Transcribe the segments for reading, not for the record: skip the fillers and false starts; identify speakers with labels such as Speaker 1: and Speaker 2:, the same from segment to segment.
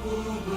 Speaker 1: Hidup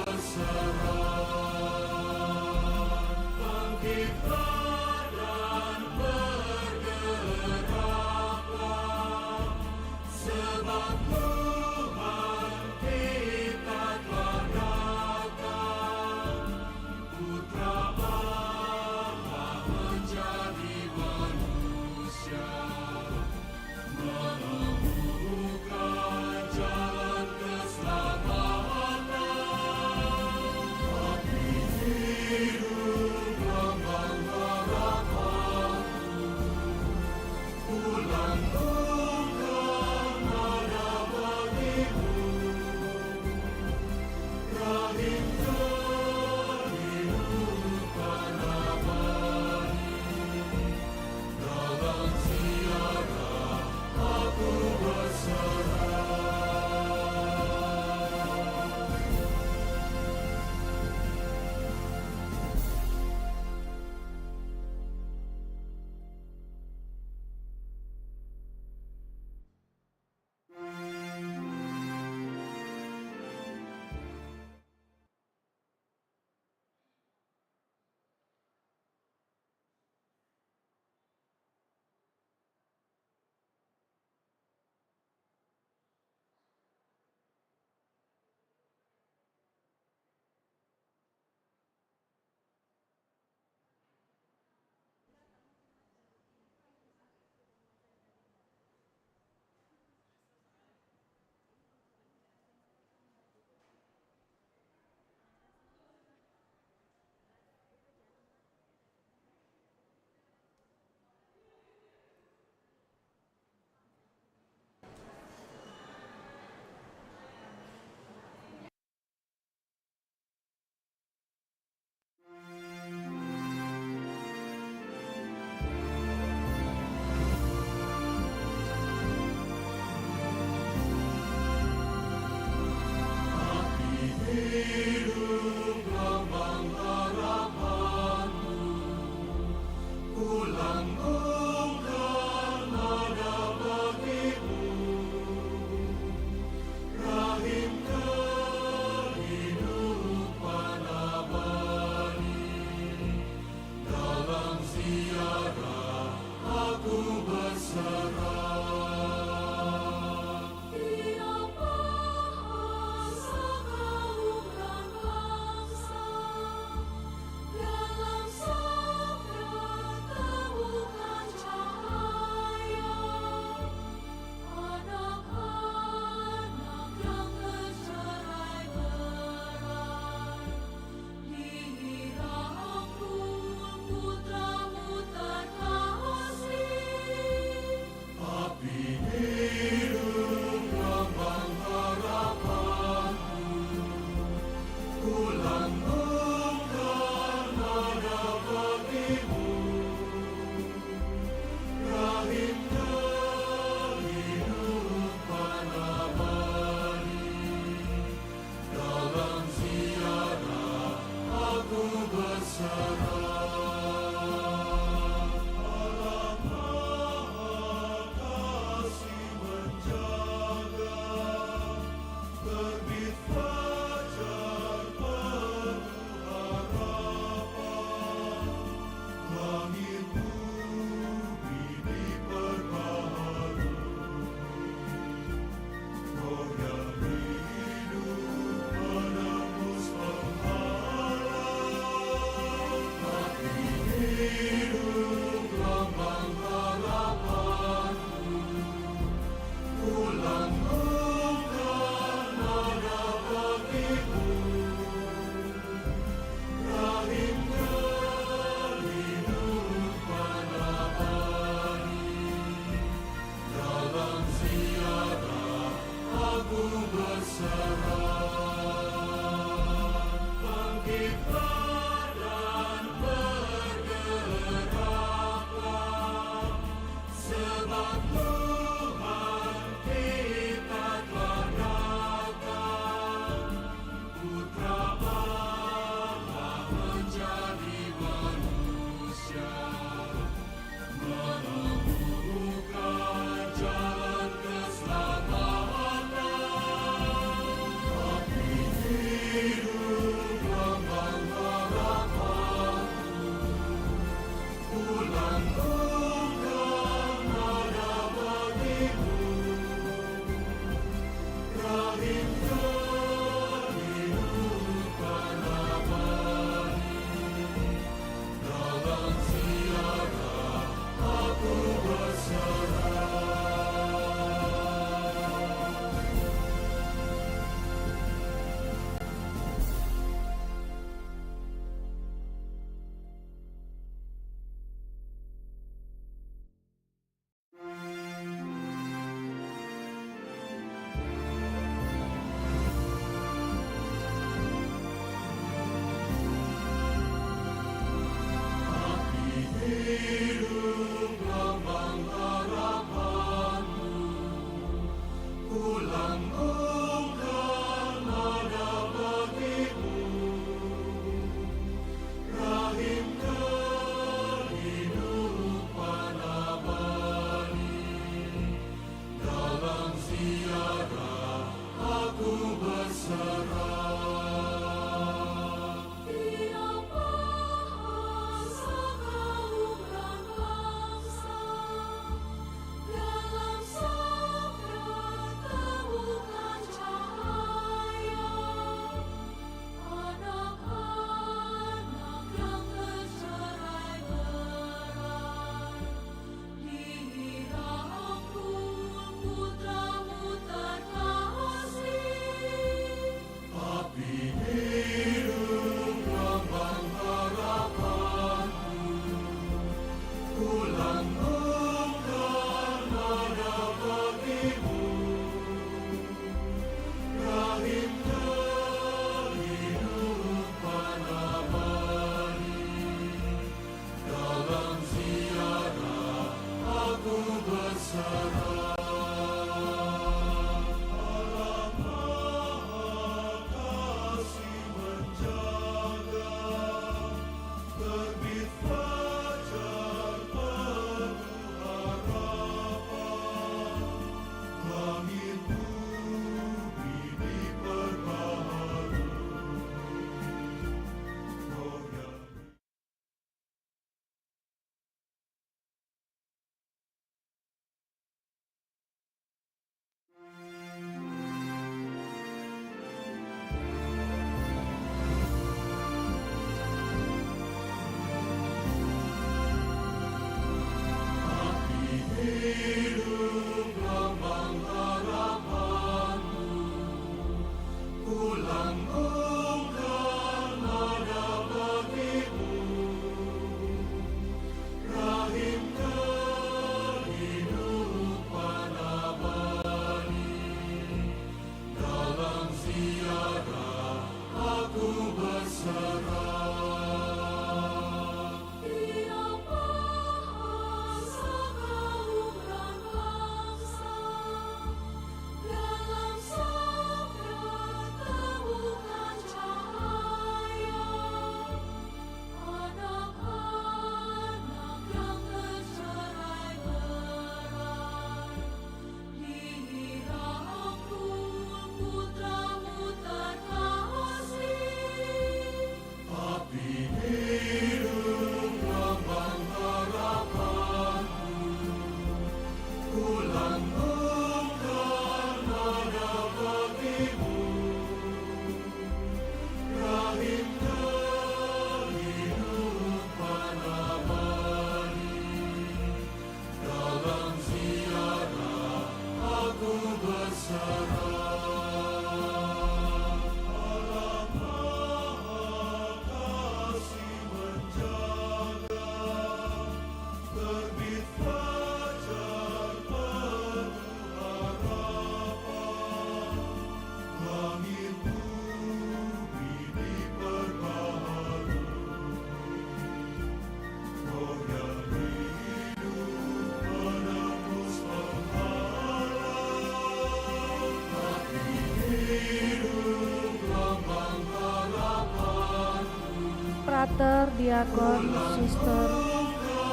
Speaker 1: Pater, diakon, suster,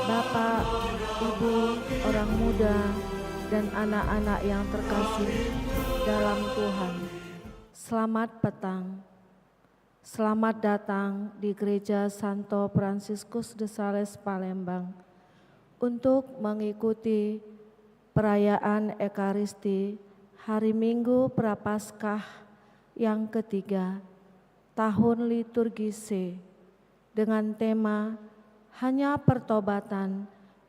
Speaker 1: bapak, ibu, orang muda, dan anak-anak yang terkasih dalam Tuhan. Selamat petang. Selamat datang di Gereja Santo Fransiskus de Sales Palembang untuk mengikuti perayaan Ekaristi Hari Minggu Prapaskah yang ketiga tahun liturgi C dengan tema hanya pertobatan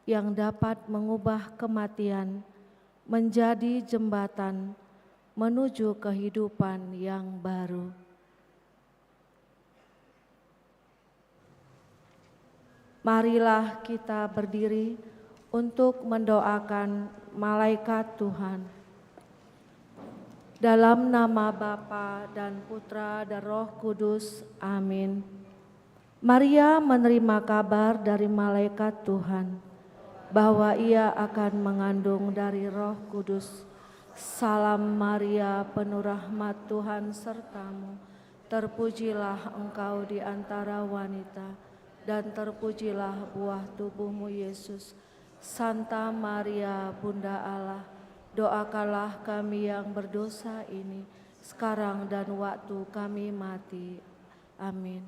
Speaker 1: yang dapat mengubah kematian menjadi jembatan menuju kehidupan yang baru. Marilah kita berdiri untuk mendoakan malaikat Tuhan. Dalam nama Bapa dan Putra dan Roh Kudus, amin. Maria menerima kabar dari malaikat Tuhan bahwa ia akan mengandung dari Roh Kudus. Salam Maria, penuh rahmat, Tuhan sertamu. Terpujilah engkau di antara wanita, dan terpujilah buah tubuhmu Yesus. Santa Maria, Bunda Allah, doakanlah kami yang berdosa ini, sekarang dan waktu kami mati. Amin.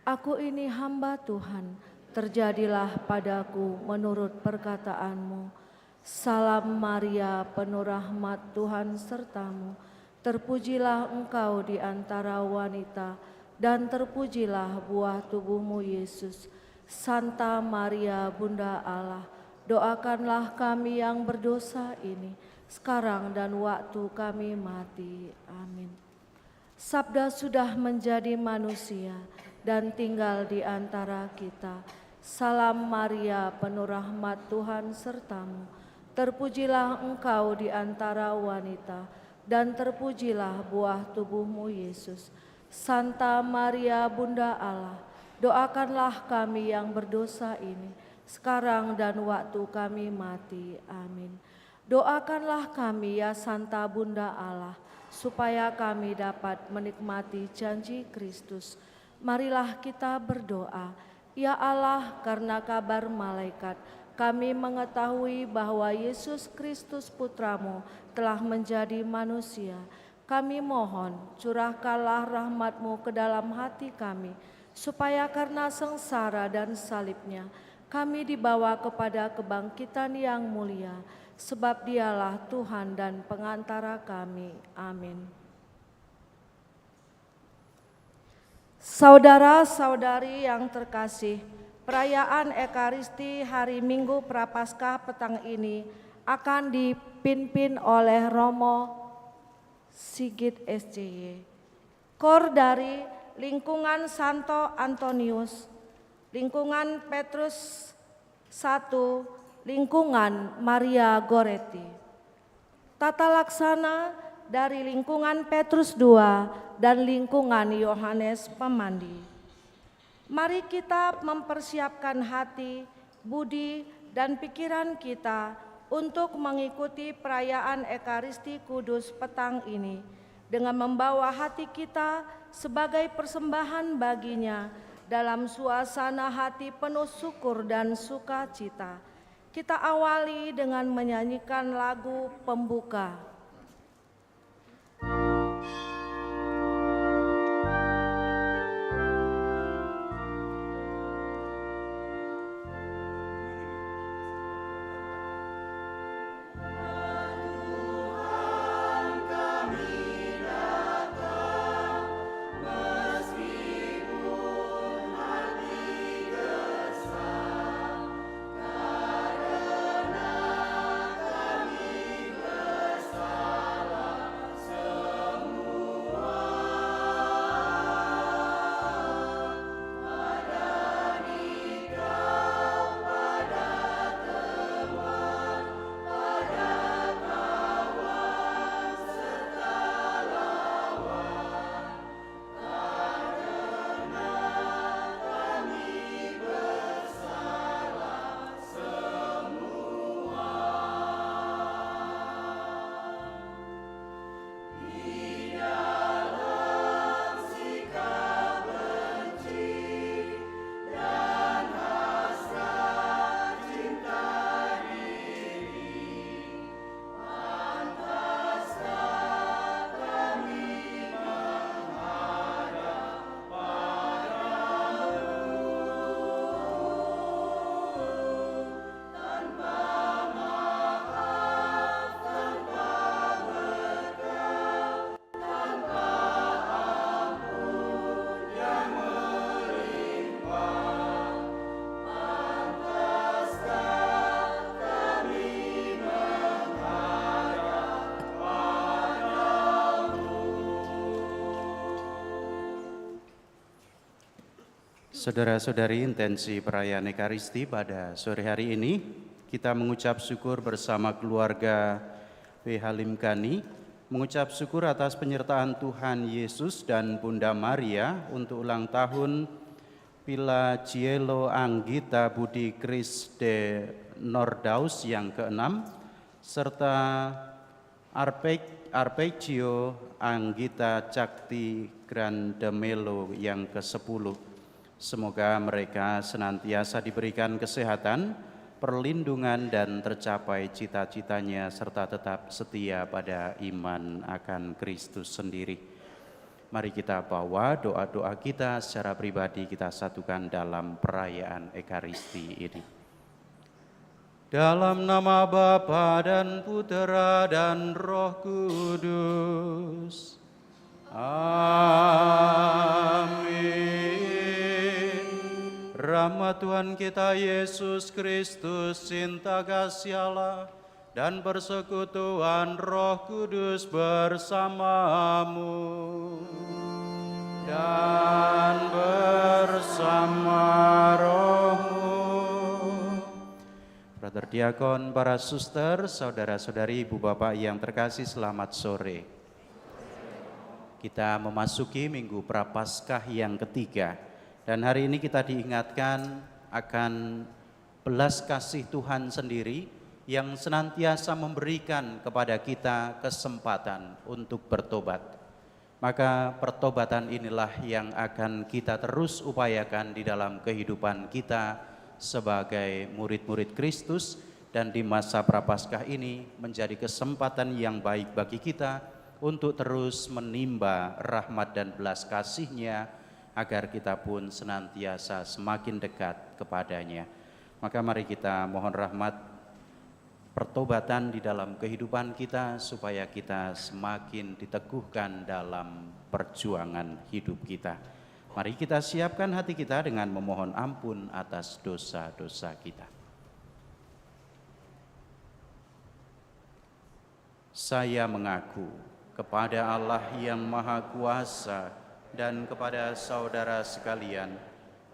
Speaker 1: Aku ini hamba Tuhan, terjadilah padaku menurut perkataanmu. Salam Maria, penuh rahmat, Tuhan sertamu. Terpujilah engkau di antara wanita, dan terpujilah buah tubuhmu Yesus. Santa Maria, Bunda Allah, doakanlah kami yang berdosa ini, sekarang dan waktu kami mati. Amin. Sabda sudah menjadi manusia dan tinggal di antara kita. Salam Maria, penuh rahmat, Tuhan sertamu. Terpujilah engkau di antara wanita, dan terpujilah buah tubuhmu Yesus. Santa Maria, Bunda Allah, doakanlah kami yang berdosa ini, sekarang dan waktu kami mati. Amin. Doakanlah kami ya Santa Bunda Allah, supaya kami dapat menikmati janji Kristus. Marilah kita berdoa. Ya Allah, karena kabar malaikat, kami mengetahui bahwa Yesus Kristus Putramu telah menjadi manusia. Kami mohon, curahkanlah rahmat-Mu ke dalam hati kami, supaya karena sengsara dan salibnya, kami dibawa kepada kebangkitan yang mulia, sebab Dialah Tuhan dan pengantara kami. Amin. Saudara-saudari yang terkasih, perayaan Ekaristi hari Minggu Prapaskah petang ini akan dipimpin oleh Romo Sigit SCY. Kor dari lingkungan Santo Antonius, lingkungan Petrus I, lingkungan Maria Goretti. Tata laksana dari lingkungan Petrus II dan lingkungan Yohanes Pemandi. Mari kita mempersiapkan hati, budi, dan pikiran kita untuk mengikuti perayaan Ekaristi Kudus petang ini dengan membawa hati kita sebagai persembahan baginya dalam suasana hati penuh syukur dan sukacita. Kita awali dengan menyanyikan lagu pembuka.
Speaker 2: Saudara-saudari, intensi perayaan Ekaristi pada sore hari ini, kita mengucap syukur bersama keluarga W. Halim Kani, mengucap syukur atas penyertaan Tuhan Yesus dan Bunda Maria untuk ulang tahun Pilagielo Anggita Budi Kris de Nordaus yang ke-6, serta Arpeggio Anggita Cakti Grandemelo yang ke-10. Semoga mereka senantiasa diberikan kesehatan, perlindungan, dan tercapai cita-citanya serta tetap setia pada iman akan Kristus sendiri. Mari kita bawa doa-doa kita secara pribadi, kita satukan dalam perayaan Ekaristi ini. Dalam nama Bapa dan Putera dan Roh Kudus. Amin. Rahmat Tuhan kita Yesus Kristus, cinta kasih Allah, dan persekutuan Roh Kudus bersamamu dan bersama rohmu. Brother Diakon, para suster, saudara-saudari, ibu bapak yang terkasih, selamat sore. Kita memasuki Minggu Prapaskah yang ketiga, dan hari ini kita diingatkan akan belas kasih Tuhan sendiri yang senantiasa memberikan kepada kita kesempatan untuk bertobat. Maka pertobatan inilah yang akan kita terus upayakan di dalam kehidupan kita sebagai murid-murid Kristus, dan di masa Prapaskah ini menjadi kesempatan yang baik bagi kita untuk terus menimba rahmat dan belas kasih-Nya agar kita pun senantiasa semakin dekat kepadanya. Maka mari kita mohon rahmat pertobatan di dalam kehidupan kita supaya kita semakin diteguhkan dalam perjuangan hidup kita. Mari kita siapkan hati kita dengan memohon ampun atas dosa-dosa kita. Saya mengaku kepada Allah yang Maha Kuasa dan kepada saudara sekalian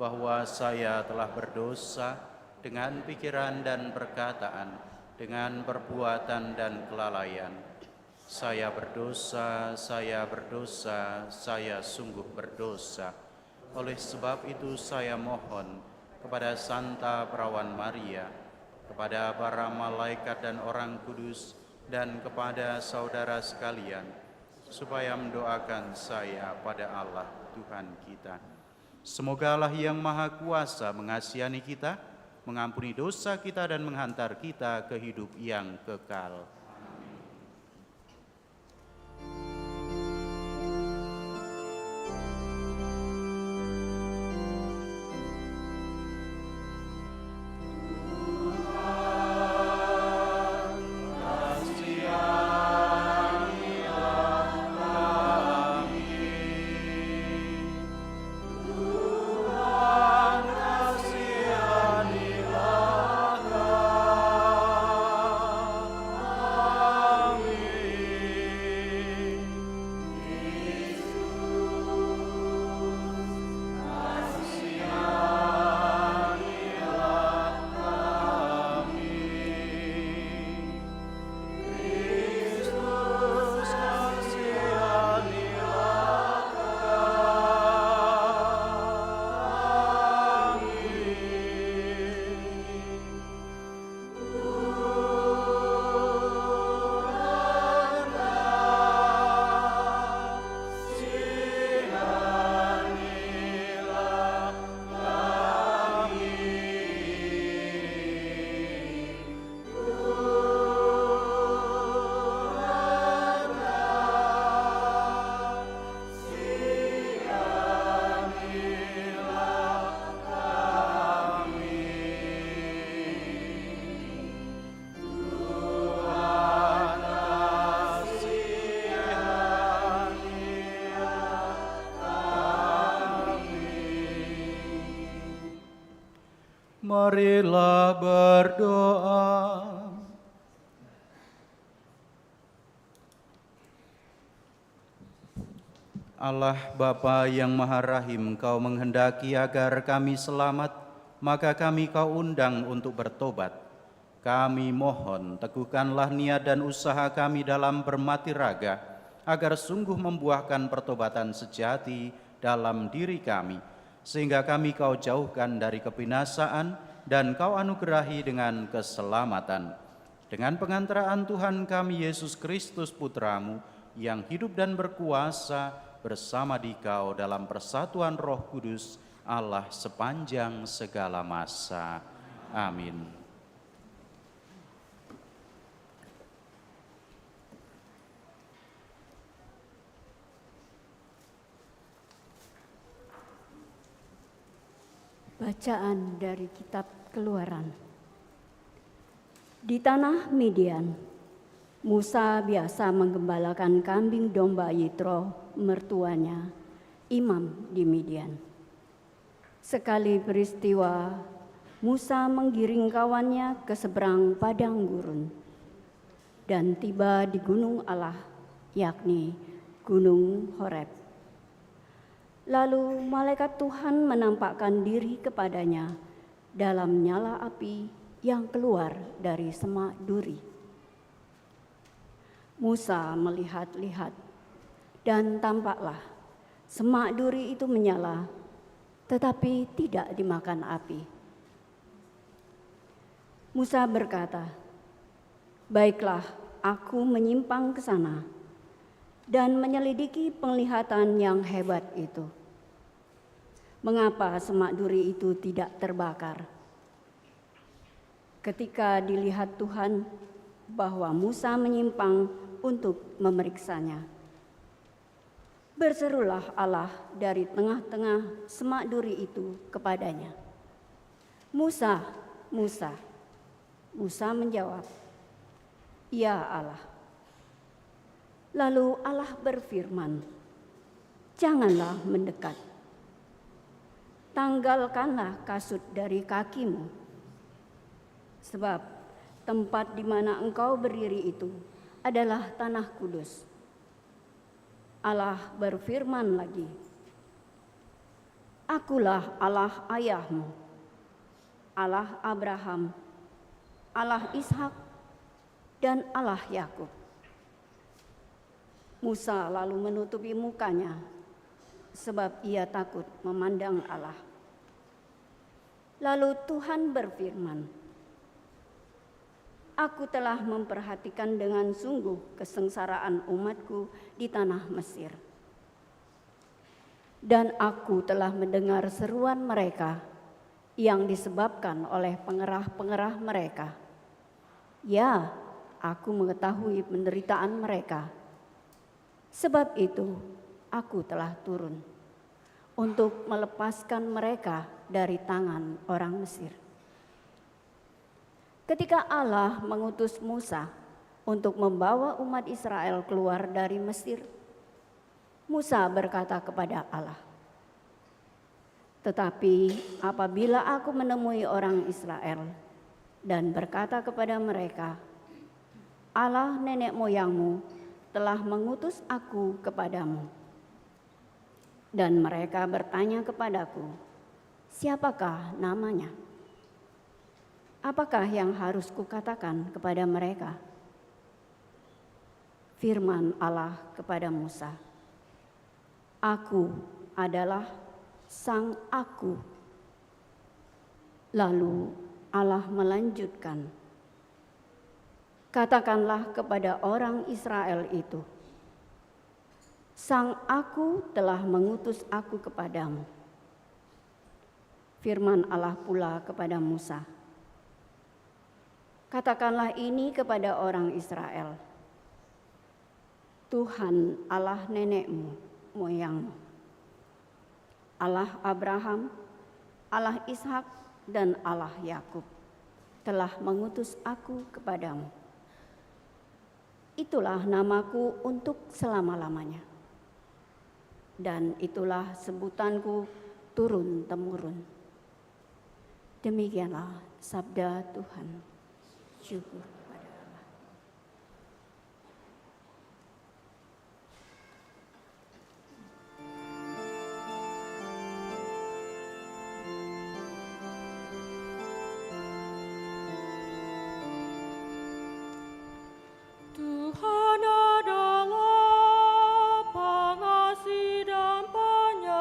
Speaker 2: bahwa saya telah berdosa dengan pikiran dan perkataan, dengan perbuatan dan kelalaian. Saya berdosa, saya sungguh berdosa. Oleh sebab itu saya mohon kepada Santa Perawan Maria, kepada para malaikat dan orang kudus, dan kepada saudara sekalian, supaya mendoakan saya pada Allah Tuhan kita. Semoga Allah yang Maha Kuasa mengasihani kita, mengampuni dosa kita, dan menghantar kita ke hidup yang kekal. Marilah berdoa. Allah Bapa yang Maha Rahim, Kau menghendaki agar kami selamat, maka kami Kau undang untuk bertobat. Kami mohon, teguhkanlah niat dan usaha kami dalam bermati raga, agar sungguh membuahkan pertobatan sejati dalam diri kami, sehingga kami Kau jauhkan dari kebinasaan dan Kau anugerahi dengan keselamatan. Dengan pengantaraan Tuhan kami Yesus Kristus Putra-Mu, yang hidup dan berkuasa bersama Dikau dalam persatuan Roh Kudus, Allah sepanjang segala masa. Amin.
Speaker 3: Bacaan dari kitab Keluaran. Di tanah Midian, Musa biasa menggembalakan kambing domba Yitro, mertuanya, imam di Midian. Sekali peristiwa, Musa menggiring kawannya ke seberang padang gurun dan tiba di gunung Allah, yakni Gunung Horeb. Lalu malaikat Tuhan menampakkan diri kepadanya dalam nyala api yang keluar dari semak duri. Musa melihat-lihat dan tampaklah semak duri itu menyala tetapi tidak dimakan api. Musa berkata, "Baiklah, aku menyimpang ke sana dan menyelidiki penglihatan yang hebat itu. Mengapa semak duri itu tidak terbakar?" Ketika dilihat Tuhan bahwa Musa menyimpang untuk memeriksanya, berserulah Allah dari tengah-tengah semak duri itu kepadanya, "Musa, Musa." Musa menjawab, "Ya Allah." Lalu Allah berfirman, "Janganlah mendekat. Tanggalkanlah kasut dari kakimu, sebab tempat di mana engkau berdiri itu adalah tanah kudus." Allah berfirman lagi, "Akulah Allah ayahmu, Allah Abraham, Allah Ishak, dan Allah Yakub." Musa lalu menutupi mukanya sebab ia takut memandang Allah. Lalu Tuhan berfirman, "Aku telah memperhatikan dengan sungguh kesengsaraan umatku di tanah Mesir. Dan aku telah mendengar seruan mereka yang disebabkan oleh pengerah-pengerah mereka. Ya, aku mengetahui penderitaan mereka. Sebab itu aku telah turun untuk melepaskan mereka dari tangan orang Mesir." Ketika Allah mengutus Musa untuk membawa umat Israel keluar dari Mesir, Musa berkata kepada Allah, "Tetapi apabila aku menemui orang Israel dan berkata kepada mereka, 'Allah nenek moyangmu telah mengutus aku kepadamu,' dan mereka bertanya kepadaku, 'Siapakah namanya?' Apakah yang harus kukatakan kepada mereka?" Firman Allah kepada Musa, "Aku adalah Sang Aku." Lalu Allah melanjutkan, "Katakanlah kepada orang Israel itu, Sang Aku telah mengutus aku kepadamu." Firman Allah pula kepada Musa, "Katakanlah ini kepada orang Israel, Tuhan Allah nenekmu moyangmu, Allah Abraham, Allah Ishak, dan Allah Yakub telah mengutus aku kepadamu. Itulah namaku untuk selama-lamanya, dan itulah sebutanku turun-temurun." Demikianlah sabda Tuhan. Syukur kepada Allah.
Speaker 1: Tuhan adalah pengasih dan penyayang,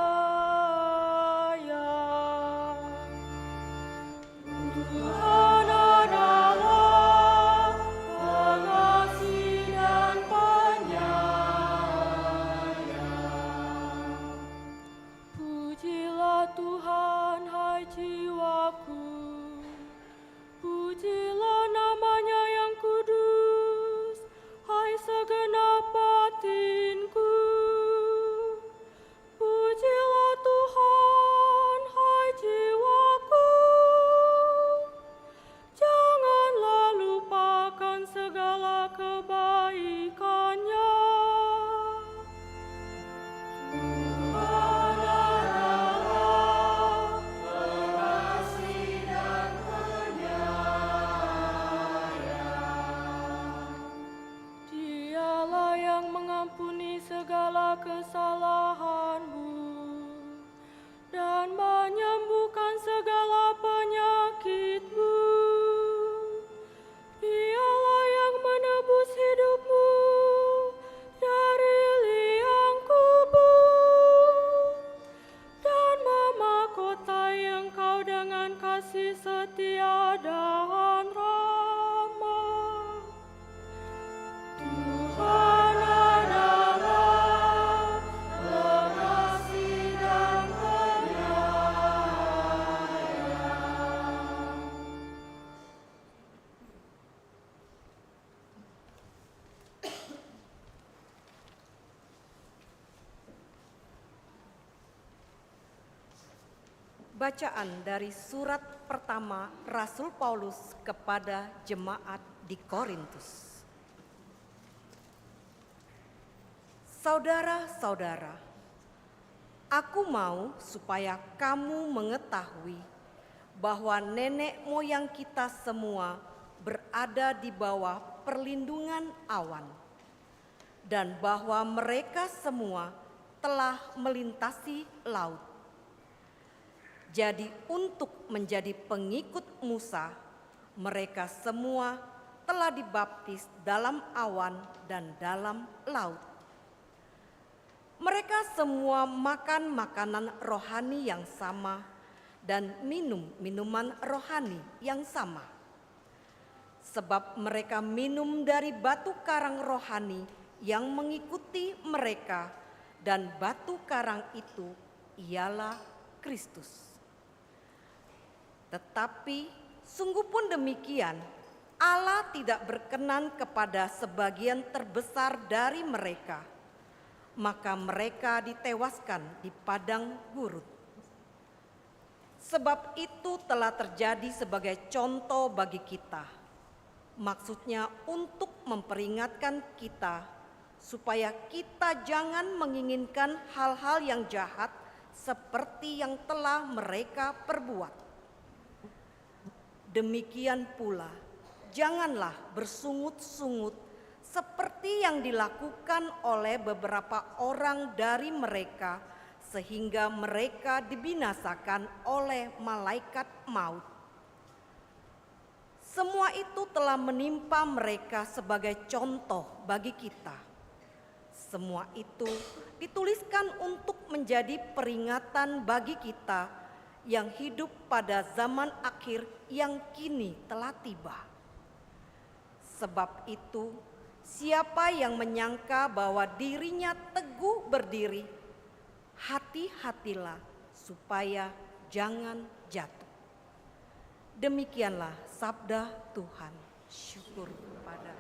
Speaker 1: setia dan ramah. Tuhan adalah pengasih dan penyayang.
Speaker 4: Bacaan dari surat pertama Rasul Paulus kepada jemaat di Korintus. Saudara-saudara, aku mau supaya kamu mengetahui bahwa nenek moyang kita semua berada di bawah perlindungan awan, dan bahwa mereka semua telah melintasi laut. Jadi untuk menjadi pengikut Musa, mereka semua telah dibaptis dalam awan dan dalam laut. Mereka semua makan makanan rohani yang sama dan minum minuman rohani yang sama. Sebab mereka minum dari batu karang rohani yang mengikuti mereka, dan batu karang itu ialah Kristus. Tetapi sungguh pun demikian, Allah tidak berkenan kepada sebagian terbesar dari mereka, maka mereka ditewaskan di padang gurun. Sebab itu telah terjadi sebagai contoh bagi kita, maksudnya untuk memperingatkan kita, supaya kita jangan menginginkan hal-hal yang jahat seperti yang telah mereka perbuat. Demikian pula, janganlah bersungut-sungut seperti yang dilakukan oleh beberapa orang dari mereka, sehingga mereka dibinasakan oleh malaikat maut. Semua itu telah menimpa mereka sebagai contoh bagi kita. Semua itu dituliskan untuk menjadi peringatan bagi kita yang hidup pada zaman akhir yang kini telah tiba. Sebab itu, siapa yang menyangka bahwa dirinya teguh berdiri, hati-hatilah supaya jangan jatuh. Demikianlah sabda Tuhan. Syukur kepada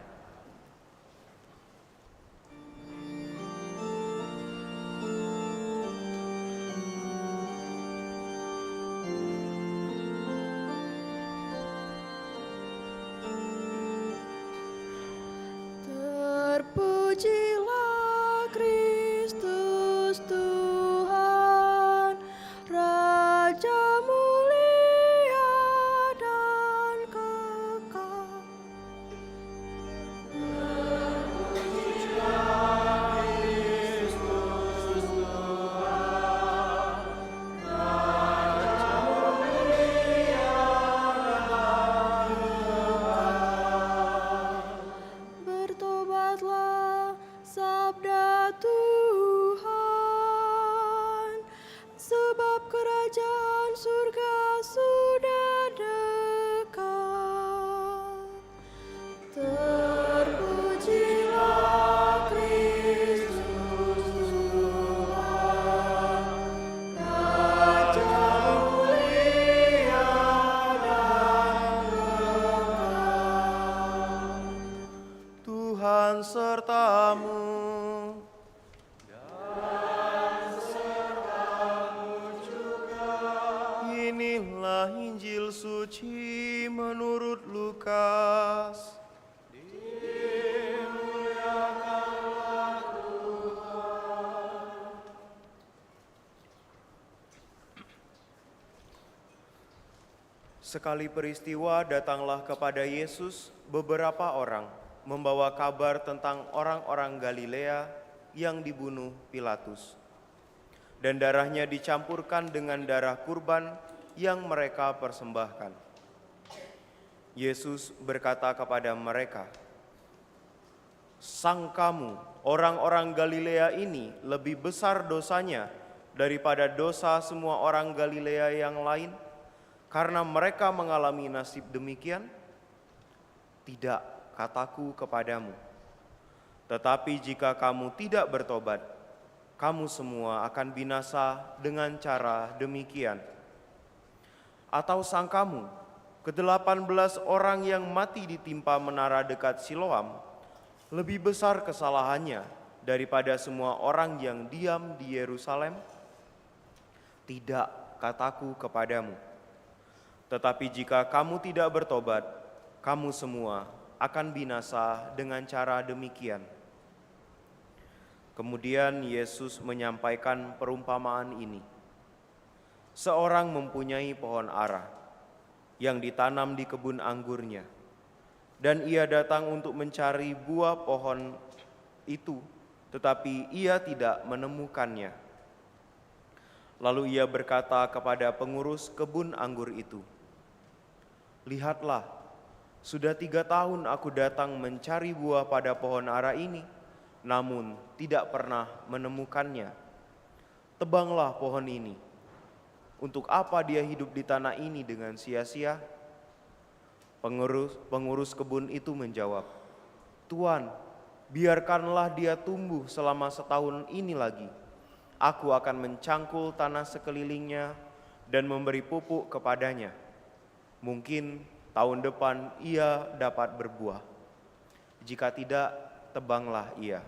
Speaker 1: Terpujilah Kristus Tuhan, Raja mulia dan kekal. Terpujilah Kristus Tuhan, Raja mulia dan kekal. Bertobatlah, sabda Tuhan, sebab kerajaan surga sudah dekat. Terpujilah Kristus Tuhan, Raja mulia dan kekal.
Speaker 5: Tuhan sertamu. Inilah Injil suci menurut Lukas. Sekali peristiwa datanglah kepada Yesus beberapa orang membawa kabar tentang orang-orang Galilea yang dibunuh Pilatus. Dan darahnya dicampurkan dengan darah kurban yang mereka persembahkan. Yesus berkata kepada mereka, "Sangkamu orang-orang Galilea ini lebih besar dosanya daripada dosa semua orang Galilea yang lain? karena mereka mengalami nasib demikian? Tidak, kataku kepadamu. Tetapi jika kamu tidak bertobat, kamu semua akan binasa dengan cara demikian. Atau sangkamu, ke-18 orang yang mati ditimpa menara dekat Siloam lebih besar kesalahannya daripada semua orang yang diam di Yerusalem? Tidak, kataku kepadamu. Tetapi jika kamu tidak bertobat, kamu semua akan binasa dengan cara demikian. Kemudian Yesus menyampaikan perumpamaan ini. Seorang mempunyai pohon ara yang ditanam di kebun anggurnya, dan ia datang untuk mencari buah pohon itu, tetapi ia tidak menemukannya. Lalu ia berkata kepada pengurus kebun anggur itu, "Lihatlah, sudah 3 tahun aku datang mencari buah pada pohon ara ini, namun tidak pernah menemukannya. Tebanglah pohon ini. Untuk apa dia hidup di tanah ini dengan sia-sia?" Pengurus kebun itu menjawab, "Tuan, biarkanlah dia tumbuh selama 1 tahun ini lagi. Aku akan mencangkul tanah sekelilingnya dan memberi pupuk kepadanya. Mungkin tahun depan ia dapat berbuah. Jika tidak, tebanglah ia."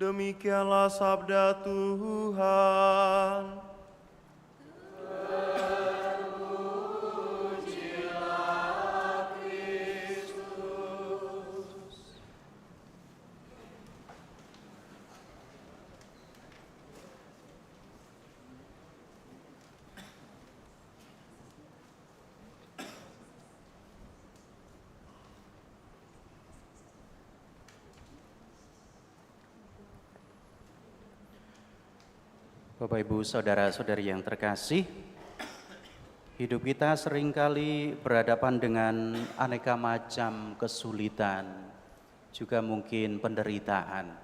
Speaker 5: Demikianlah sabda Tuhan.
Speaker 2: Bapak, Ibu, Saudara-saudari yang terkasih, hidup kita seringkali berhadapan dengan aneka macam kesulitan, juga mungkin penderitaan.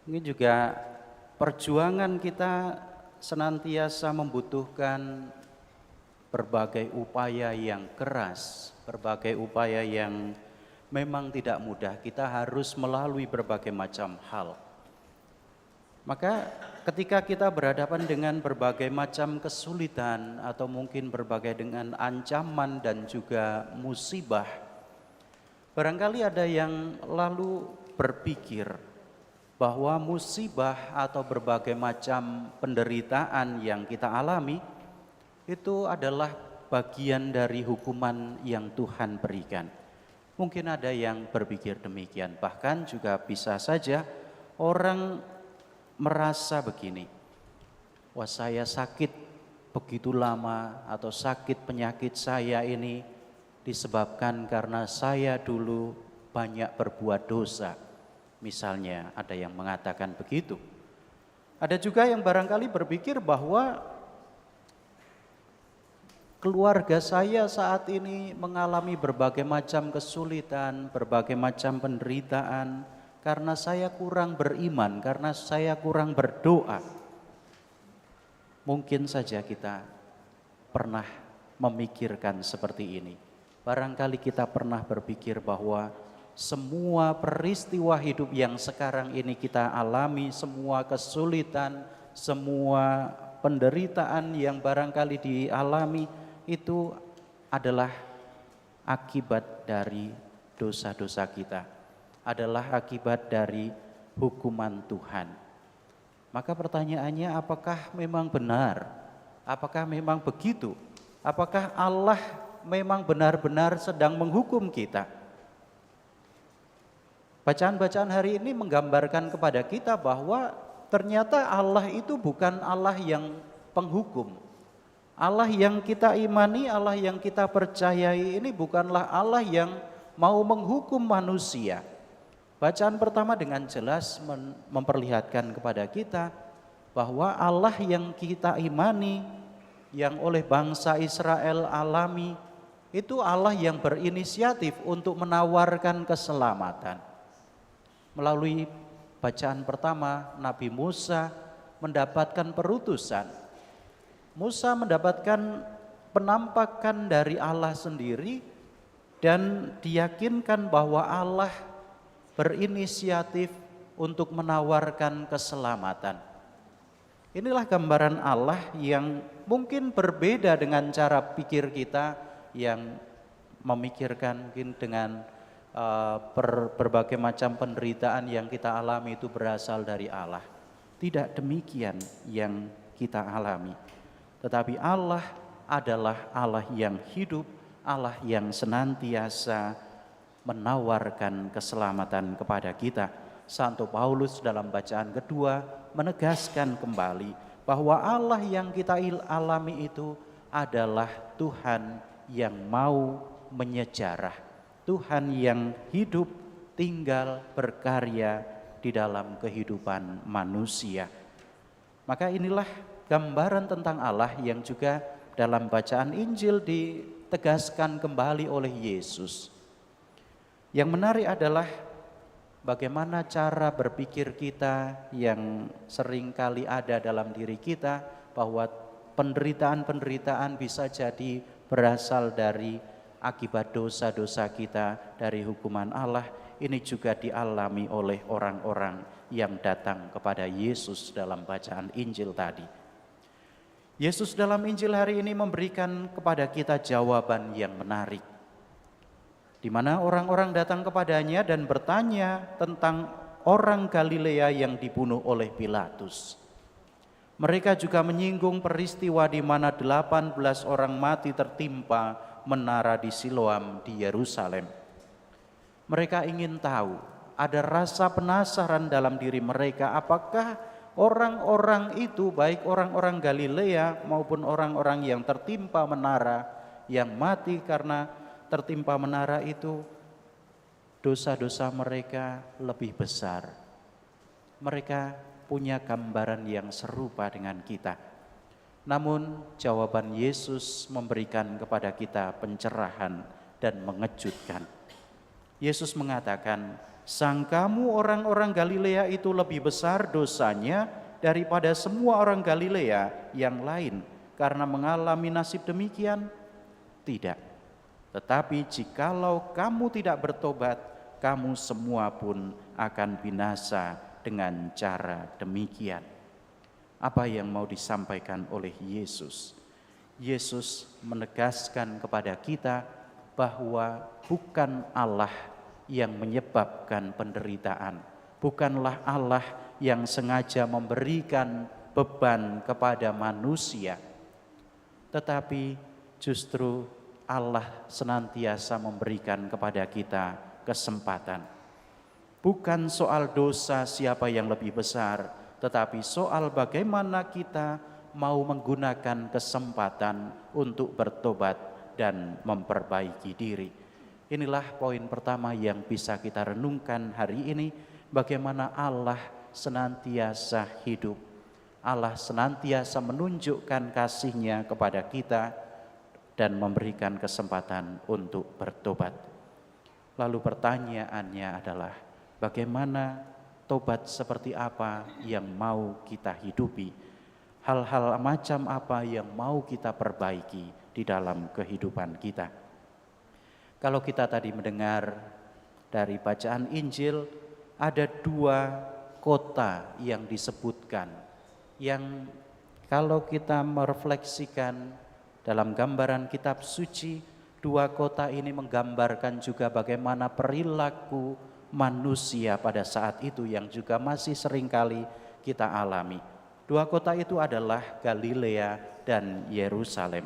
Speaker 2: Ini juga perjuangan kita senantiasa membutuhkan berbagai upaya yang keras, berbagai upaya yang memang tidak mudah. Kita harus melalui berbagai macam hal. Maka ketika kita berhadapan dengan berbagai macam kesulitan atau mungkin berbagai dengan ancaman dan juga musibah, barangkali ada yang lalu berpikir bahwa musibah atau berbagai macam penderitaan yang kita alami itu adalah bagian dari hukuman yang Tuhan berikan. Mungkin ada yang berpikir demikian, bahkan juga bisa saja orang merasa begini, wah saya sakit begitu lama atau sakit penyakit saya ini disebabkan karena saya dulu banyak berbuat dosa. Misalnya ada yang mengatakan begitu. Ada juga yang barangkali berpikir bahwa keluarga saya saat ini mengalami berbagai macam kesulitan, berbagai macam penderitaan, karena saya kurang beriman, karena saya kurang berdoa. Mungkin saja kita pernah memikirkan seperti ini. Barangkali kita pernah berpikir bahwa semua peristiwa hidup yang sekarang ini kita alami, semua kesulitan, semua penderitaan yang barangkali dialami itu adalah akibat dari dosa-dosa kita, adalah akibat dari hukuman Tuhan. Maka pertanyaannya, apakah memang benar? Apakah memang begitu? Apakah Allah memang benar-benar sedang menghukum kita? Bacaan-bacaan hari ini menggambarkan kepada kita bahwa ternyata Allah itu bukan Allah yang penghukum. Allah yang kita imani, Allah yang kita percayai ini bukanlah Allah yang mau menghukum manusia. Bacaan pertama dengan jelas memperlihatkan kepada kita bahwa Allah yang kita imani, yang oleh bangsa Israel alami, itu Allah yang berinisiatif untuk menawarkan keselamatan. Melalui bacaan pertama, Nabi Musa mendapatkan perutusan Musa mendapatkan penampakan dari Allah sendiri dan diyakinkan bahwa Allah berinisiatif untuk menawarkan keselamatan. Inilah gambaran Allah yang mungkin berbeda dengan cara pikir kita yang memikirkan mungkin dengan berbagai macam penderitaan yang kita alami itu berasal dari Allah. Tidak demikian yang kita alami. Tetapi Allah adalah Allah yang hidup, Allah yang senantiasa menawarkan keselamatan kepada kita. Santo Paulus dalam bacaan kedua menegaskan kembali bahwa Allah yang kita alami itu adalah Tuhan yang mau menyejarah, Tuhan yang hidup, tinggal, berkarya di dalam kehidupan manusia. Maka inilah gambaran tentang Allah yang juga dalam bacaan Injil ditegaskan kembali oleh Yesus. Yang menarik adalah bagaimana cara berpikir kita yang seringkali ada dalam diri kita, bahwa penderitaan-penderitaan bisa jadi berasal dari akibat dosa-dosa kita, dari hukuman Allah. Ini juga dialami oleh orang-orang yang datang kepada Yesus dalam bacaan Injil tadi. Yesus dalam Injil hari ini memberikan kepada kita jawaban yang menarik, di mana orang-orang datang kepadanya dan bertanya tentang orang Galilea yang dibunuh oleh Pilatus. Mereka juga menyinggung peristiwa di mana 18 orang mati tertimpa menara di Siloam di Yerusalem. Mereka ingin tahu, ada rasa penasaran dalam diri mereka, apakah orang-orang itu, baik orang-orang Galilea maupun orang-orang yang tertimpa menara, yang mati karena tertimpa menara itu, dosa-dosa mereka lebih besar. Mereka punya gambaran yang serupa dengan kita. Namun jawaban Yesus memberikan kepada kita pencerahan dan mengejutkan. Yesus mengatakan, sangkamu orang-orang Galilea itu lebih besar dosanya daripada semua orang Galilea yang lain karena mengalami nasib demikian? Tidak. Tetapi jikalau kamu tidak bertobat, kamu semua pun akan binasa dengan cara demikian. Apa yang mau disampaikan oleh Yesus? Yesus menegaskan kepada kita bahwa bukan Allah yang menyebabkan penderitaan, bukanlah Allah yang sengaja memberikan beban kepada manusia, tetapi justru Allah senantiasa memberikan kepada kita kesempatan. Bukan soal dosa siapa yang lebih besar, tetapi soal bagaimana kita mau menggunakan kesempatan untuk bertobat dan memperbaiki diri. Inilah poin pertama yang bisa kita renungkan hari ini, bagaimana Allah senantiasa hidup. Allah senantiasa menunjukkan kasih-Nya kepada kita dan memberikan kesempatan untuk bertobat. Lalu pertanyaannya adalah, bagaimana tobat seperti apa yang mau kita hidupi? Hal-hal macam apa yang mau kita perbaiki di dalam kehidupan kita? Kalau kita tadi mendengar dari bacaan Injil, ada 2 kota yang disebutkan, yang kalau kita merefleksikan dalam gambaran kitab suci, 2 kota ini menggambarkan juga bagaimana perilaku manusia pada saat itu yang juga masih seringkali kita alami. 2 kota itu adalah Galilea dan Yerusalem.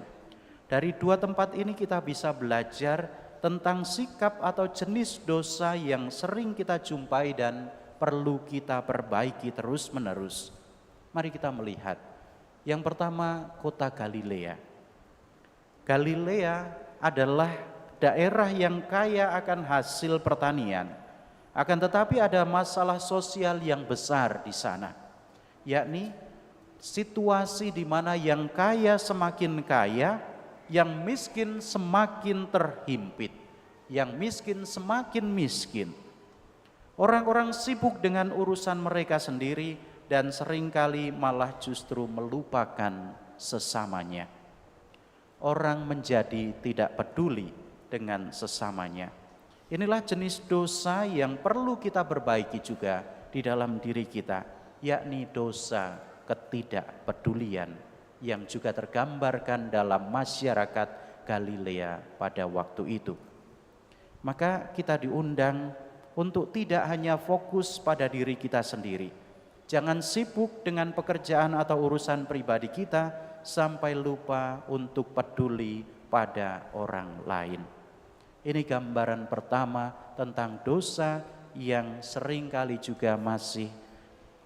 Speaker 2: Dari 2 tempat ini kita bisa belajar tentang sikap atau jenis dosa yang sering kita jumpai dan perlu kita perbaiki terus-menerus. Mari kita melihat. Yang pertama, kota Galilea. Galilea adalah daerah yang kaya akan hasil pertanian. Akan tetapi ada masalah sosial yang besar di sana, yakni situasi di mana yang kaya semakin kaya, yang miskin semakin terhimpit, yang miskin semakin miskin. Orang-orang sibuk dengan urusan mereka sendiri dan seringkali malah justru melupakan sesamanya. Orang menjadi tidak peduli dengan sesamanya. Inilah jenis dosa yang perlu kita perbaiki juga di dalam diri kita, yakni dosa ketidakpedulian yang juga tergambarkan dalam masyarakat Galilea pada waktu itu. Maka kita diundang untuk tidak hanya fokus pada diri kita sendiri. Jangan sibuk dengan pekerjaan atau urusan pribadi kita sampai lupa untuk peduli pada orang lain. Ini gambaran pertama tentang dosa yang seringkali juga masih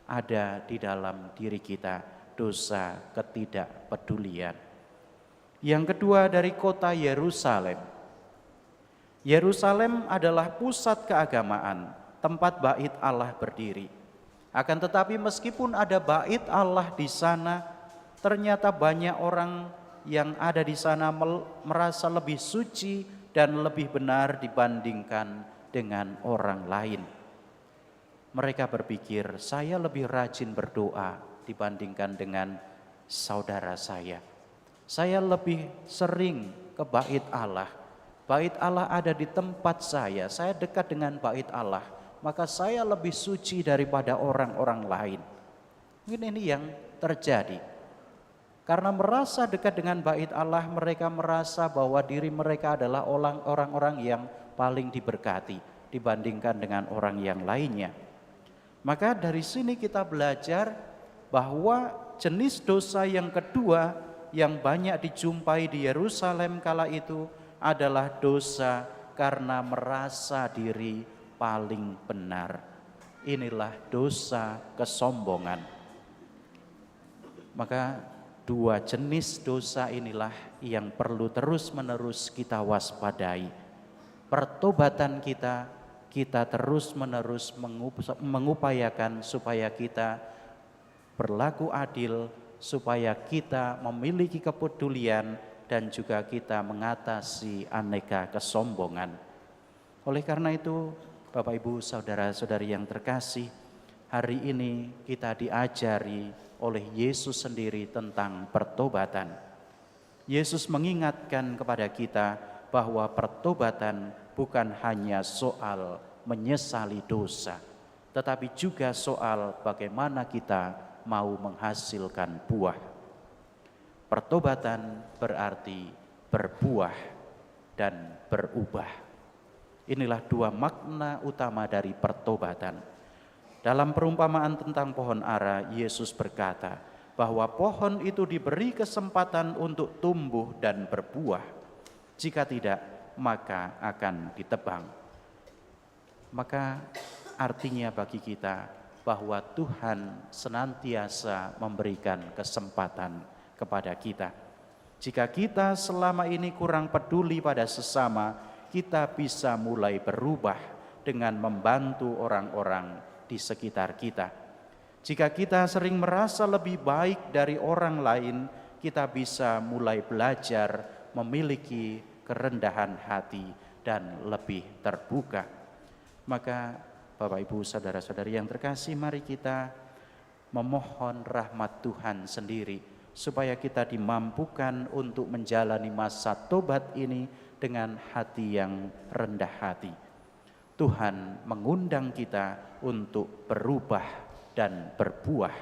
Speaker 2: ada di dalam diri kita, dosa ketidakpedulian. Yang kedua dari kota Yerusalem. Yerusalem adalah pusat keagamaan, tempat bait Allah berdiri. Akan tetapi meskipun ada bait Allah di sana, ternyata banyak orang yang ada di sana merasa lebih suci dan lebih benar dibandingkan dengan orang lain. Mereka berpikir, saya lebih rajin berdoa dibandingkan dengan saudara saya. Saya lebih sering ke bait Allah. Bait Allah ada di tempat saya dekat dengan bait Allah, maka saya lebih suci daripada orang-orang lain. Mungkin ini yang terjadi. Karena merasa dekat dengan bait Allah, mereka merasa bahwa diri mereka adalah orang-orang yang paling diberkati dibandingkan dengan orang yang lainnya. Maka dari sini kita belajar bahwa jenis dosa yang kedua yang banyak dijumpai di Yerusalem kala itu adalah dosa karena merasa diri paling benar. Inilah dosa kesombongan. Maka dua jenis dosa inilah yang perlu terus-menerus kita waspadai. Pertobatan kita terus-menerus mengupayakan supaya kita berlaku adil, supaya kita memiliki kepedulian, dan juga kita mengatasi aneka kesombongan. Oleh karena itu, Bapak Ibu saudara-saudari yang terkasih, hari ini kita diajari oleh Yesus sendiri tentang pertobatan. Yesus mengingatkan kepada kita bahwa pertobatan bukan hanya soal menyesali dosa, tetapi juga soal bagaimana kita mau menghasilkan buah. Pertobatan berarti berbuah dan berubah. Inilah dua makna utama dari pertobatan. Dalam perumpamaan tentang pohon ara, Yesus berkata bahwa pohon itu diberi kesempatan untuk tumbuh dan berbuah. Jika tidak, maka akan ditebang. Maka artinya bagi kita bahwa Tuhan senantiasa memberikan kesempatan kepada kita. Jika kita selama ini kurang peduli pada sesama, kita bisa mulai berubah dengan membantu orang-orang di sekitar kita. Jika kita sering merasa lebih baik dari orang lain, kita bisa mulai belajar memiliki kerendahan hati dan lebih terbuka. Maka Bapak Ibu saudara-saudari yang terkasih, mari kita memohon rahmat Tuhan sendiri supaya kita dimampukan untuk menjalani masa tobat ini dengan hati yang rendah hati. Tuhan mengundang kita untuk berubah dan berbuah.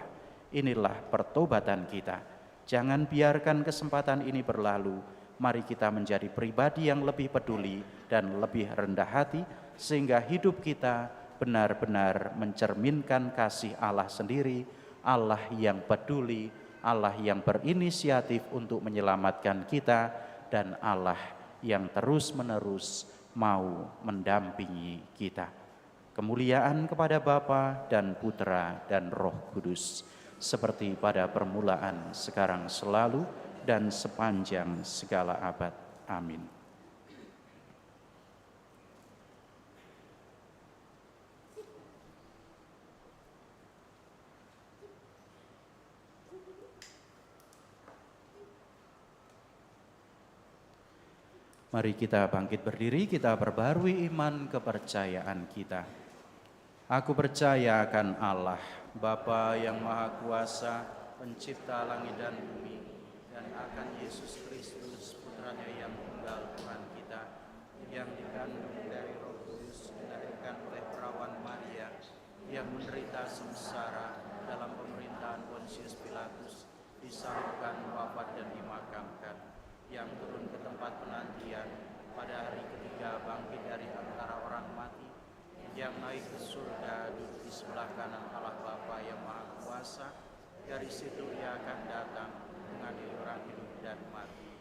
Speaker 2: Inilah pertobatan kita. Jangan biarkan kesempatan ini berlalu. Mari kita menjadi pribadi yang lebih peduli dan lebih rendah hati, sehingga hidup kita benar-benar mencerminkan kasih Allah sendiri, Allah yang peduli, Allah yang berinisiatif untuk menyelamatkan kita, dan Allah yang terus-menerus mau mendampingi kita. Kemuliaan kepada Bapa dan Putra dan Roh Kudus, seperti pada permulaan, sekarang, selalu, dan sepanjang segala abad. Amin. Mari kita bangkit berdiri, kita perbarui iman kepercayaan kita. Aku percaya akan Allah, Bapa yang Maha Kuasa, pencipta langit dan bumi, dan akan Yesus Kristus, putranya yang tunggal Tuhan kita, yang dikandung dari Roh Kudus, dilahirkan oleh perawan Maria, yang menderita sengsara dalam pemerintahan Pontius Pilatus, disalibkan, wafat dan dimakamkan, yang turun ke tempat penantian, pada hari ketiga bangkit dari antara orang mati, yang naik ke surga, duduk di sebelah kanan Allah Bapa yang Maha Kuasa. Dari situ ia akan datang mengadili orang hidup dan mati.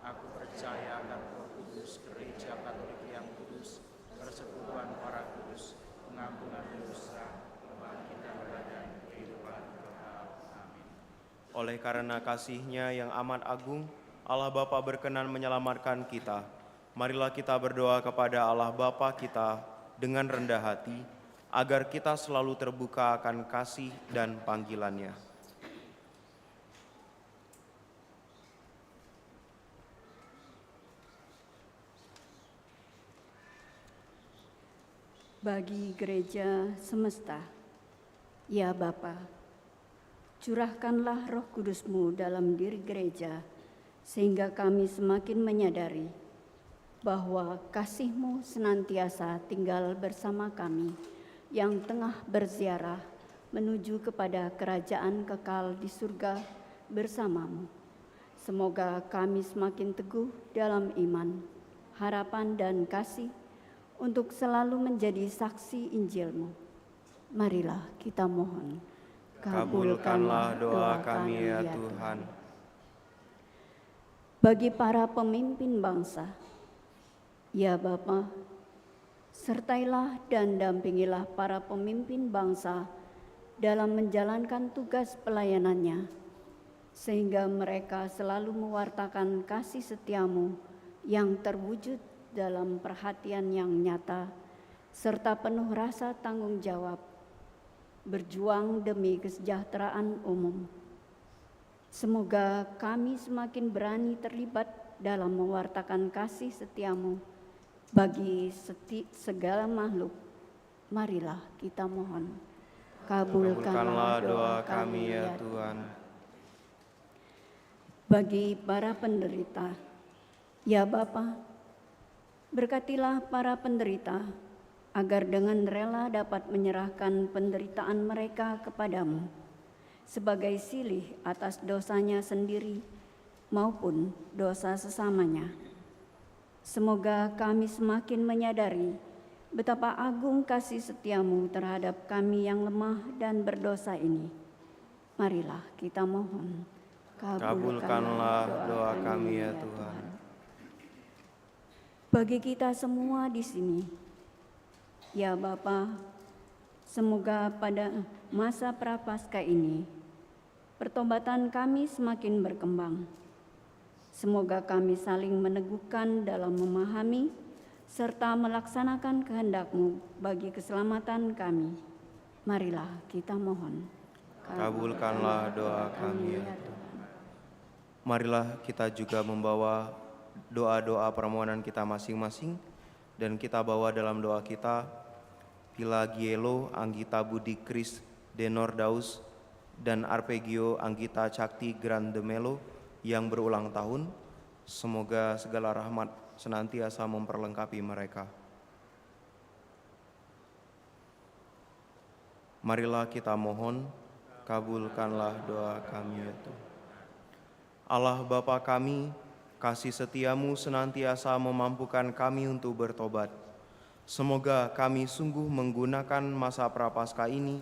Speaker 2: Aku percaya akan Roh Kudus, Gereja Katolik yang kudus, persekutuan para kudus, pengampunan dosa, kebangkitan badan, kehidupan kekal. Amin.
Speaker 5: Oleh karena kasih-Nya yang amat agung, Allah Bapa berkenan menyelamatkan kita. Marilah kita berdoa kepada Allah Bapa kita dengan rendah hati, agar kita selalu terbuka akan kasih dan panggilan-Nya.
Speaker 3: Bagi gereja semesta, ya Bapa, curahkanlah Roh Kudus-Mu dalam diri gereja, sehingga kami semakin menyadari bahwa kasih-Mu senantiasa tinggal bersama kami yang tengah berziarah menuju kepada kerajaan kekal di surga bersama-Mu. Semoga kami semakin teguh dalam iman, harapan dan kasih untuk selalu menjadi saksi Injil-Mu. Marilah kita mohon.
Speaker 5: Kabulkanlah doa kami ya Tuhan.
Speaker 3: Bagi para pemimpin bangsa, ya Bapa, sertailah dan dampingilah para pemimpin bangsa dalam menjalankan tugas pelayanannya, sehingga mereka selalu mewartakan kasih setia-Mu yang terwujud dalam perhatian yang nyata, serta penuh rasa tanggung jawab, berjuang demi kesejahteraan umum. Semoga kami semakin berani terlibat dalam mewartakan kasih setia-Mu bagi segala makhluk. Marilah kita mohon.
Speaker 5: Kabulkanlah doa kami ya Tuhan.
Speaker 3: Bagi para penderita, ya Bapa, berkatilah para penderita agar dengan rela dapat menyerahkan penderitaan mereka kepadamu sebagai silih atas dosanya sendiri maupun dosa sesamanya. Semoga kami semakin menyadari betapa agung kasih setia-Mu terhadap kami yang lemah dan berdosa ini. Marilah kita mohon.
Speaker 5: Kabulkanlah doa kami ya Tuhan.
Speaker 3: Bagi kita semua di sini, ya Bapa, semoga pada masa Prapaskah ini, pertobatan kami semakin berkembang. Semoga kami saling meneguhkan dalam memahami serta melaksanakan kehendak-Mu bagi keselamatan kami. Marilah kita mohon.
Speaker 5: Kabulkanlah doa kami ya Tuhan. Marilah kita juga membawa doa-doa permohonan kita masing-masing, dan kita bawa dalam doa kita Pila Gielo Anggita Budi Kris Denor Daus dan Arpegio Anggita Cakti Grandemelo yang berulang tahun. Semoga segala rahmat senantiasa memperlengkapi mereka. Marilah kita mohon, kabulkanlah doa kami ya Tuhan. Allah Bapa kami, kasih setia-Mu senantiasa memampukan kami untuk bertobat. Semoga kami sungguh menggunakan masa Prapaskah ini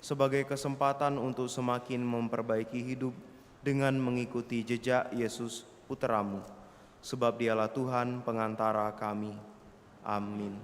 Speaker 5: sebagai kesempatan untuk semakin memperbaiki hidup dengan mengikuti jejak Yesus Putra-Mu, sebab Dialah Tuhan pengantara kami. Amin.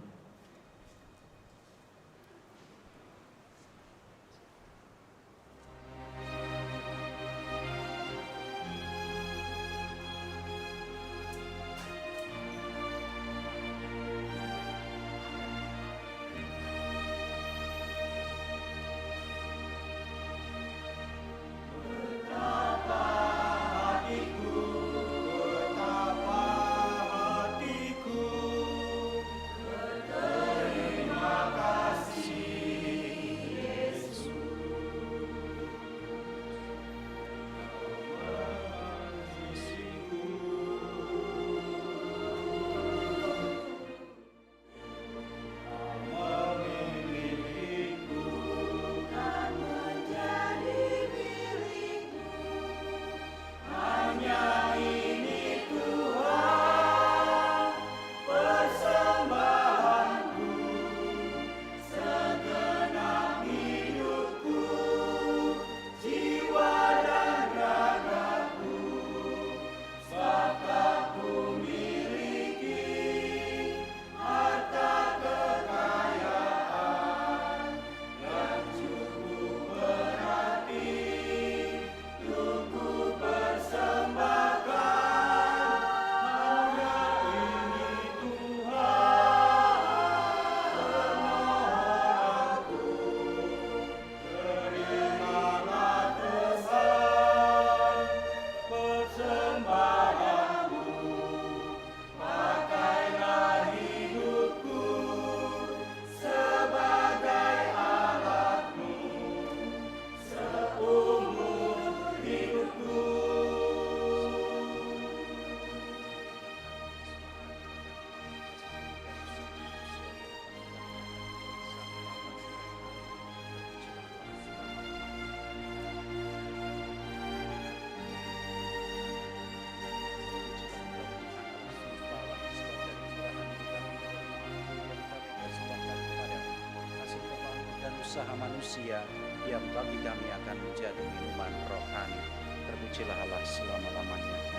Speaker 2: usaha manusia yang bagi kami akan menjadi minuman rohani. Terpujilah Allah selama-lamanya.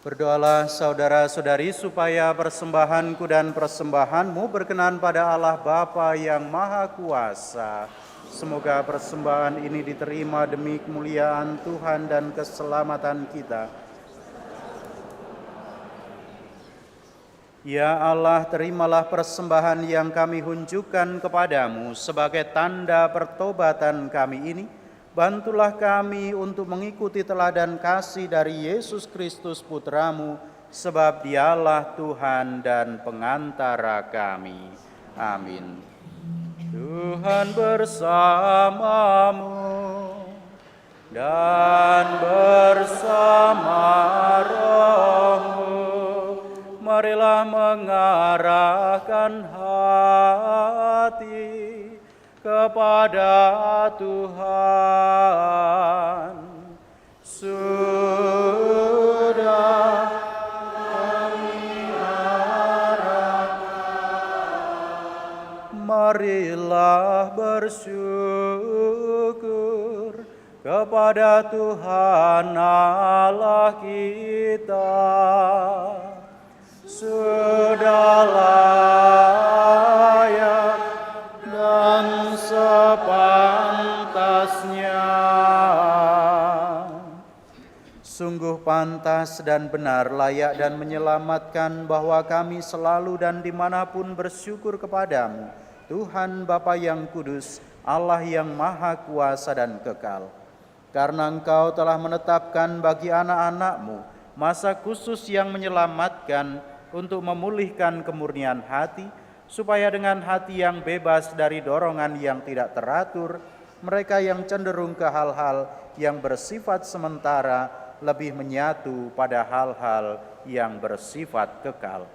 Speaker 2: Berdoalah saudara-saudari supaya persembahanku dan persembahanmu berkenan pada Allah Bapa yang Maha Kuasa. Semoga persembahan ini diterima demi kemuliaan Tuhan dan keselamatan kita. Ya Allah, terimalah persembahan yang kami hunjukkan kepadamu sebagai tanda pertobatan kami ini. Bantulah kami untuk mengikuti teladan kasih dari Yesus Kristus Putramu, sebab Dialah Tuhan dan pengantara kami. Amin. Tuhan bersamamu dan bersama rohmu. Marilah mengarahkan hati kepada Tuhan. Sudah kami arahkan, marilah bersyukur kepada Tuhan Allah kita. Sudah layak dan sepantasnya. Sungguh pantas dan benar, layak dan menyelamatkan bahwa kami selalu dan dimanapun bersyukur kepadamu, Tuhan Bapa yang kudus, Allah yang maha kuasa dan kekal. Karena Engkau telah menetapkan bagi anak-anak-Mu masa khusus yang menyelamatkan untuk memulihkan kemurnian hati, supaya dengan hati yang bebas dari dorongan yang tidak teratur, mereka yang cenderung ke hal-hal yang bersifat sementara lebih menyatu pada hal-hal yang bersifat kekal.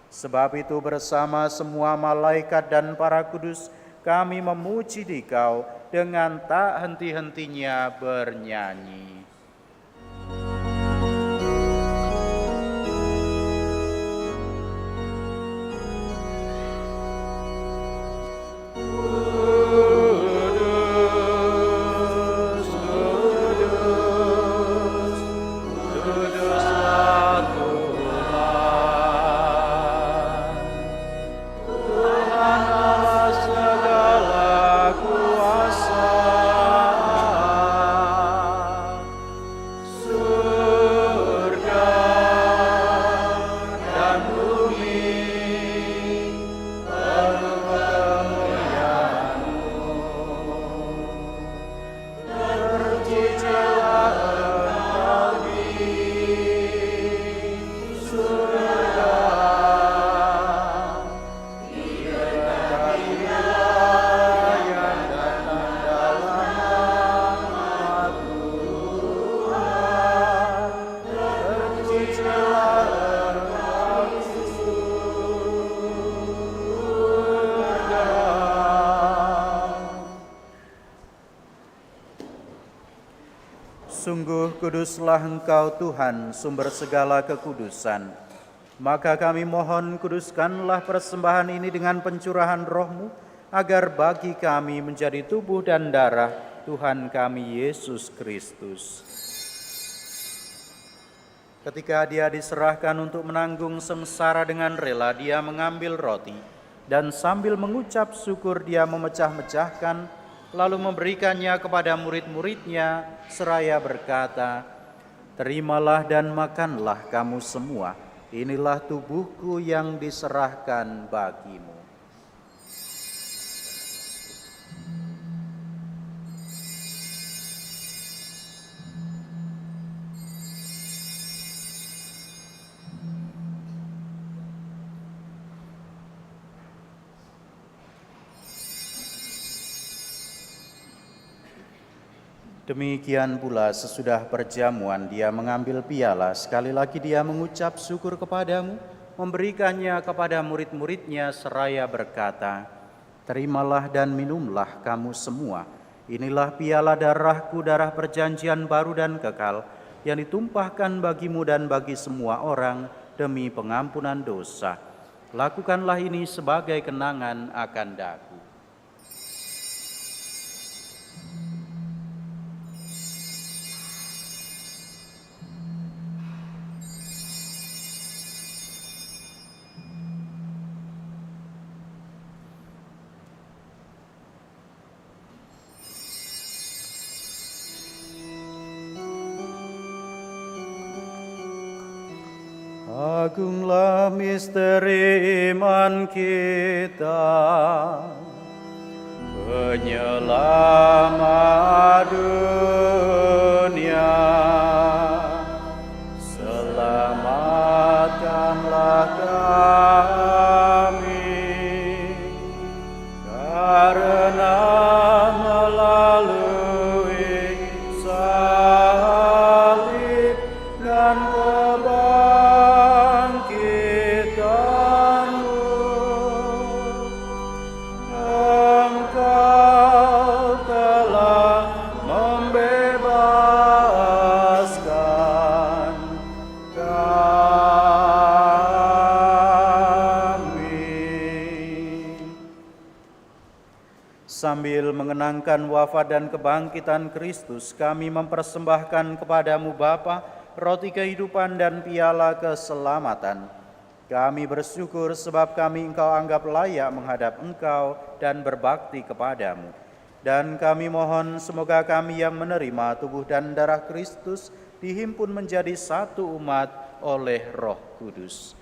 Speaker 2: Sebab itu bersama semua malaikat dan para kudus, kami memuji Dikau dengan tak henti-hentinya bernyanyi. Sungguh kuduslah Engkau Tuhan, sumber segala kekudusan. Maka kami mohon, kuduskanlah persembahan ini dengan pencurahan Roh-Mu, agar bagi kami menjadi tubuh dan darah Tuhan kami Yesus Kristus. Ketika Dia diserahkan untuk menanggung sengsara dengan rela, Dia mengambil roti, dan sambil mengucap syukur Dia memecah-mecahkan, lalu memberikannya kepada murid-muridnya, seraya berkata, "Terimalah dan makanlah kamu semua, inilah tubuhku yang diserahkan bagimu." Demikian pula sesudah perjamuan Dia mengambil piala, sekali lagi Dia mengucap syukur kepadamu, memberikannya kepada murid-muridnya seraya berkata, "Terimalah dan minumlah kamu semua, inilah piala darahku, darah perjanjian baru dan kekal, yang ditumpahkan bagimu dan bagi semua orang demi pengampunan dosa. Lakukanlah ini sebagai kenangan akan daku." Agunglah misteri iman kita, penyelamat dunia. Selamatkanlah kami, karena melalui salib dan sambil mengenangkan wafat dan kebangkitan Kristus, kami mempersembahkan kepadamu Bapa, roti kehidupan dan piala keselamatan. Kami bersyukur sebab kami Engkau anggap layak menghadap Engkau dan berbakti kepadamu. Dan kami mohon semoga kami yang menerima tubuh dan darah Kristus dihimpun menjadi satu umat oleh Roh Kudus.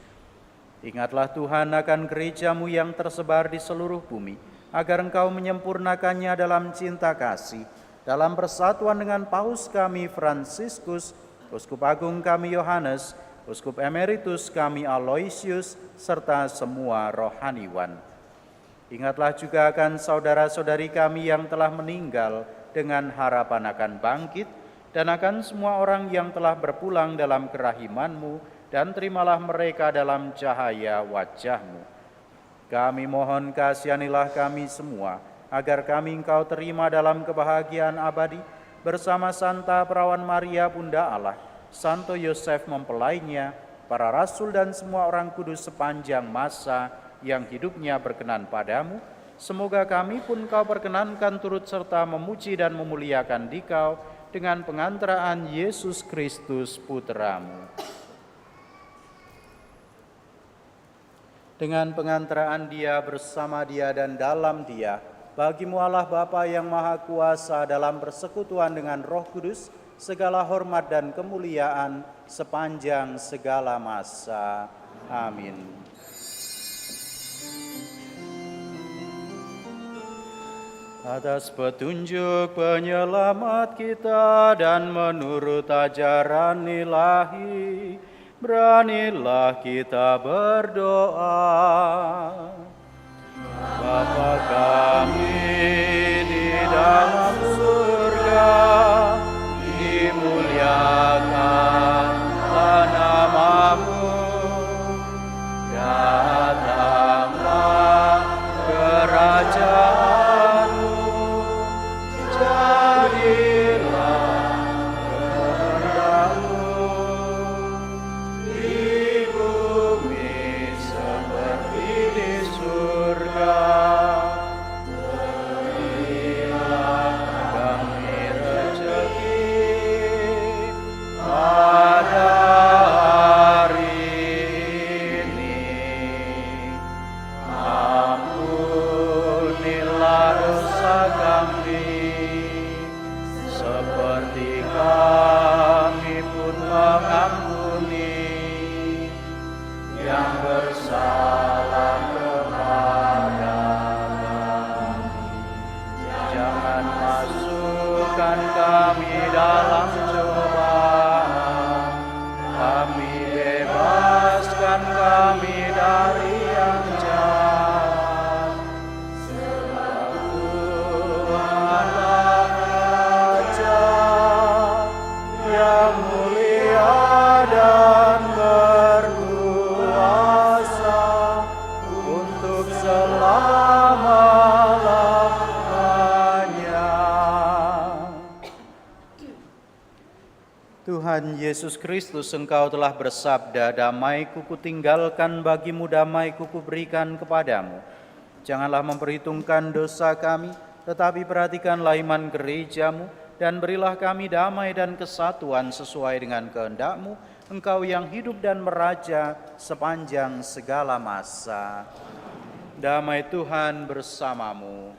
Speaker 2: Ingatlah Tuhan akan gereja-Mu yang tersebar di seluruh bumi, agar Engkau menyempurnakannya dalam cinta kasih, dalam persatuan dengan Paus kami Fransiskus, Uskup Agung kami Yohanes, Uskup Emeritus kami Aloysius, serta semua rohaniwan. Ingatlah juga akan saudara-saudari kami yang telah meninggal dengan harapan akan bangkit, dan akan semua orang yang telah berpulang dalam kerahiman-Mu, dan terimalah mereka dalam cahaya wajah-Mu. Kami mohon kasihanilah kami semua, agar kami Engkau terima dalam kebahagiaan abadi, bersama Santa Perawan Maria Bunda Allah, Santo Yosef mempelainya, para rasul dan semua orang kudus sepanjang masa yang hidupnya berkenan padamu. Semoga kami pun Kau perkenankan turut serta memuji dan memuliakan Dikau dengan pengantaraan Yesus Kristus Putra-Mu. Dengan pengantaraan Dia, bersama Dia, dan dalam Dia, bagi-Mu Allah Bapa yang Maha Kuasa dalam persekutuan dengan Roh Kudus, segala hormat dan kemuliaan sepanjang segala masa. Amin. Atas petunjuk penyelamat kita dan menurut ajaran ilahi, beranilah kita berdoa. Bapa kami di dalam surga, dimuliakanlah nama-Mu, datanglah kerajaan-Mu, jadilah dosa kami, seperti kami pun mengampuni yang bersalah kepada kami. Jangan masukkan kami dalam cobaan, kami bebaskan kami dari yang jahat. Sebab Tuhanlah Raja yang mulia dan berkuasa untuk selama-lamanya. Tuhan Yesus Kristus, Engkau telah bersabda, damai-Ku kutinggalkan bagimu, damai-Ku kuberikan kepadamu. Janganlah memperhitungkan dosa kami, tetapi perhatikanlah iman gereja-Mu, dan berilah kami damai dan kesatuan sesuai dengan kehendak-Mu, Engkau yang hidup dan meraja sepanjang segala masa. Damai Tuhan bersamamu.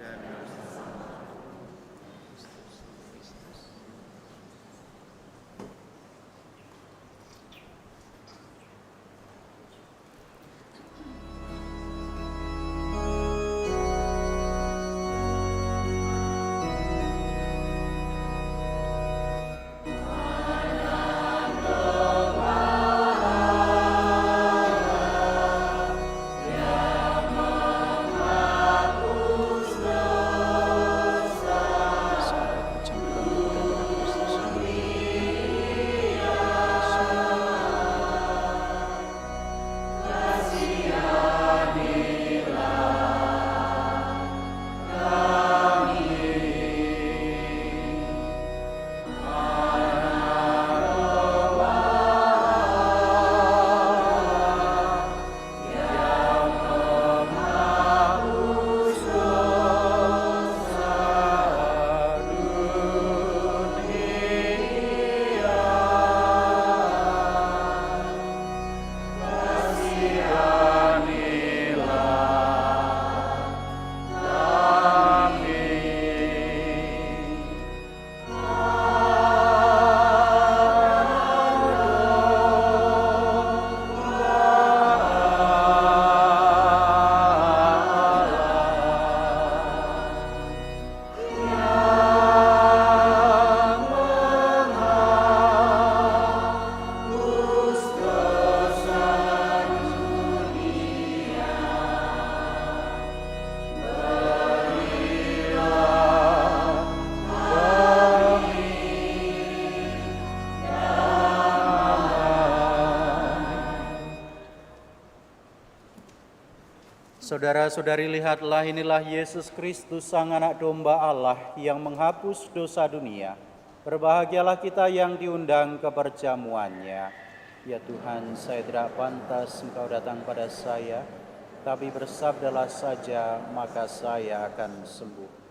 Speaker 2: Saudara-saudari, lihatlah, inilah Yesus Kristus, Sang Anak Domba Allah yang menghapus dosa dunia. Berbahagialah kita yang diundang ke perjamuannya. Ya Tuhan, saya tidak pantas Engkau datang pada saya, tapi bersabdalah saja, maka saya akan sembuh.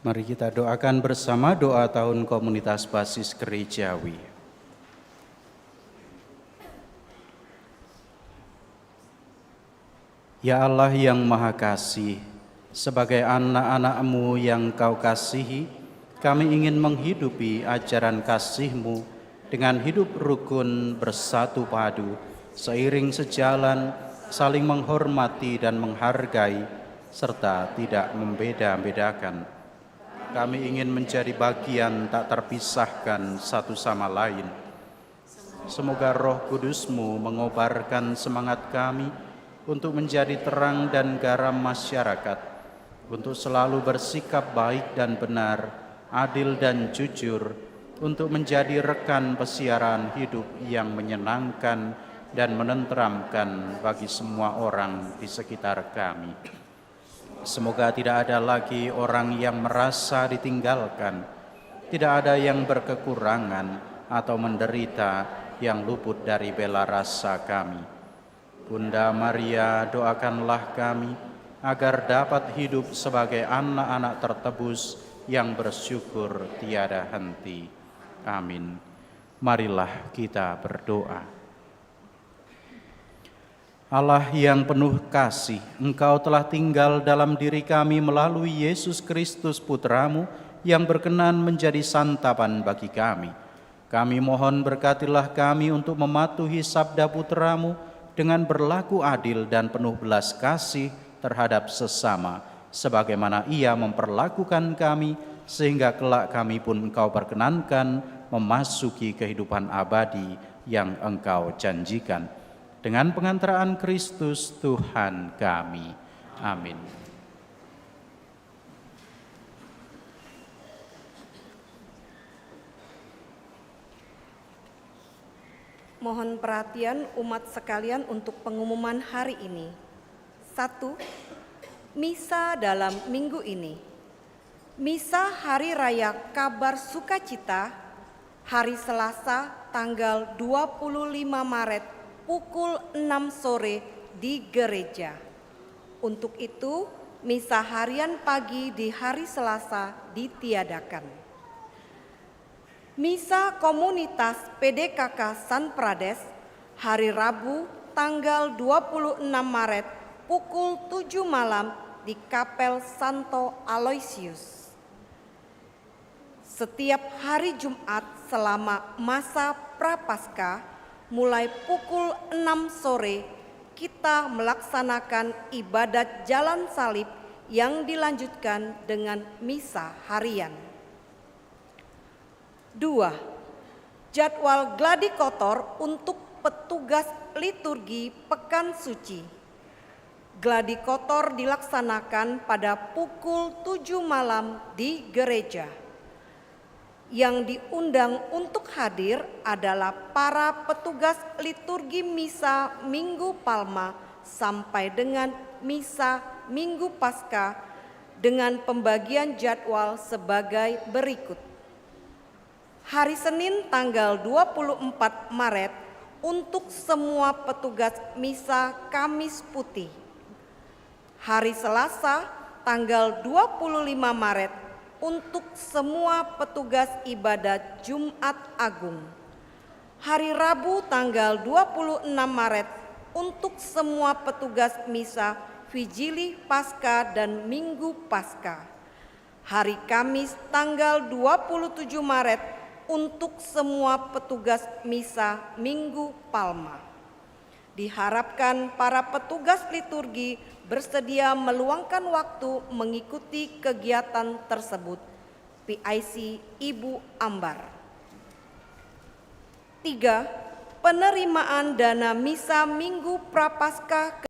Speaker 2: Mari kita doakan bersama doa tahun komunitas basis gerejawi. Ya Allah yang Maha Kasih, sebagai anak-anak-Mu yang Kau kasihi, kami ingin menghidupi ajaran kasih-Mu dengan hidup rukun bersatu padu, seiring sejalan, saling menghormati dan menghargai, serta tidak membeda-bedakan. Kami ingin menjadi bagian tak terpisahkan satu sama lain. Semoga Roh Kudus-Mu mengobarkan semangat kami untuk menjadi terang dan garam masyarakat, untuk selalu bersikap baik dan benar, adil dan jujur, untuk menjadi rekan pesiaran hidup yang menyenangkan dan menenteramkan bagi semua orang di sekitar kami. Semoga tidak ada lagi orang yang merasa ditinggalkan, tidak ada yang berkekurangan atau menderita yang luput dari bela rasa kami. Bunda Maria, doakanlah kami agar dapat hidup sebagai anak-anak tertebus yang bersyukur tiada henti. Amin. Marilah kita berdoa. Allah yang penuh kasih, Engkau telah tinggal dalam diri kami melalui Yesus Kristus Putra-Mu yang berkenan menjadi santapan bagi kami. Kami mohon berkatilah kami untuk mematuhi sabda Putra-Mu dengan berlaku adil dan penuh belas kasih terhadap sesama, sebagaimana Ia memperlakukan kami, sehingga kelak kami pun Engkau perkenankan memasuki kehidupan abadi yang Engkau janjikan. Dengan pengantaraan Kristus Tuhan kami. Amin.
Speaker 4: Mohon perhatian umat sekalian untuk pengumuman hari ini. 1. Misa dalam minggu ini. Misa Hari Raya Kabar Sukacita, hari Selasa tanggal 25 Maret pukul 6 sore di gereja. Untuk itu, misa harian pagi di hari Selasa ditiadakan. Misa Komunitas PDKK San Prades, hari Rabu tanggal 26 Maret pukul 7 malam di Kapel Santo Aloysius. Setiap hari Jumat selama masa Prapaskah, mulai pukul 6 sore, kita melaksanakan ibadat jalan salib yang dilanjutkan dengan misa harian. 2. Jadwal gladi kotor untuk petugas liturgi Pekan Suci. Gladi kotor dilaksanakan pada pukul 7 malam di gereja. Yang diundang untuk hadir adalah para petugas liturgi misa Minggu Palma sampai dengan misa Minggu Paskah dengan pembagian jadwal sebagai berikut. Hari Senin tanggal 24 Maret untuk semua petugas misa Kamis Putih. Hari Selasa tanggal 25 Maret untuk semua petugas ibadat Jumat Agung. Hari Rabu tanggal 26 Maret untuk semua petugas misa Vigili Paskah dan Minggu Paskah. Hari Kamis tanggal 27 Maret untuk semua petugas misa Minggu Palma. Diharapkan para petugas liturgi bersedia meluangkan waktu mengikuti kegiatan tersebut. PIC Ibu Ambar. 3. Penerimaan dana misa Minggu Prapaskah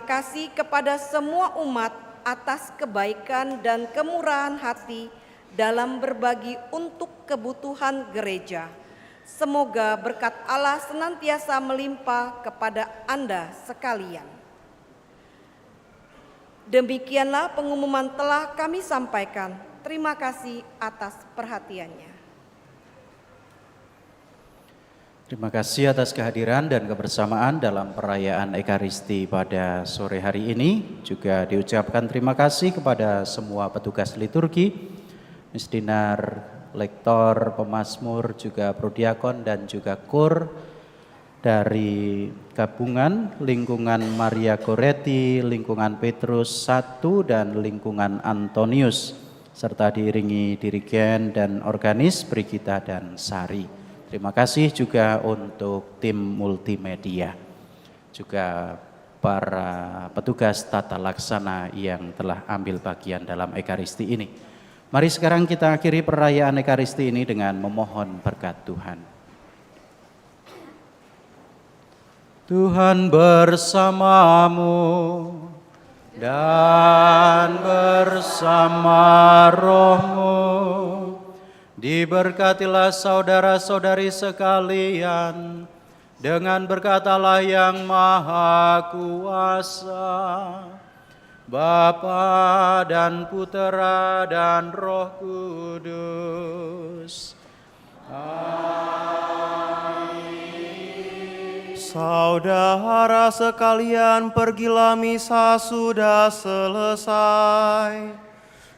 Speaker 4: kasih kepada semua umat atas kebaikan dan kemurahan hati dalam berbagi untuk kebutuhan gereja. Semoga berkat Allah senantiasa melimpah kepada Anda sekalian. Demikianlah pengumuman telah kami sampaikan. Terima kasih atas perhatiannya.
Speaker 2: Terima kasih atas kehadiran dan kebersamaan dalam perayaan Ekaristi pada sore hari ini. Juga diucapkan terima kasih kepada semua petugas liturgi, misdinar, lektor, pemazmur, juga prodiakon dan juga kur dari gabungan lingkungan Maria Goretti, lingkungan Petrus I dan lingkungan Antonius, serta diiringi dirigen dan organis Brigita dan Sari. Terima kasih juga untuk tim multimedia, juga para petugas tata laksana yang telah ambil bagian dalam Ekaristi ini. Mari sekarang kita akhiri perayaan Ekaristi ini dengan memohon berkat Tuhan. Tuhan bersamamu dan bersama rohmu. Diberkatilah saudara-saudari sekalian dengan berkat Allah yang Maha Kuasa, Bapa dan Putera dan Roh Kudus. Amin.
Speaker 5: Saudara sekalian, pergilah misa sudah selesai.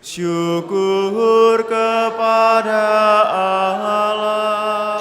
Speaker 5: Syukur kepada Allah.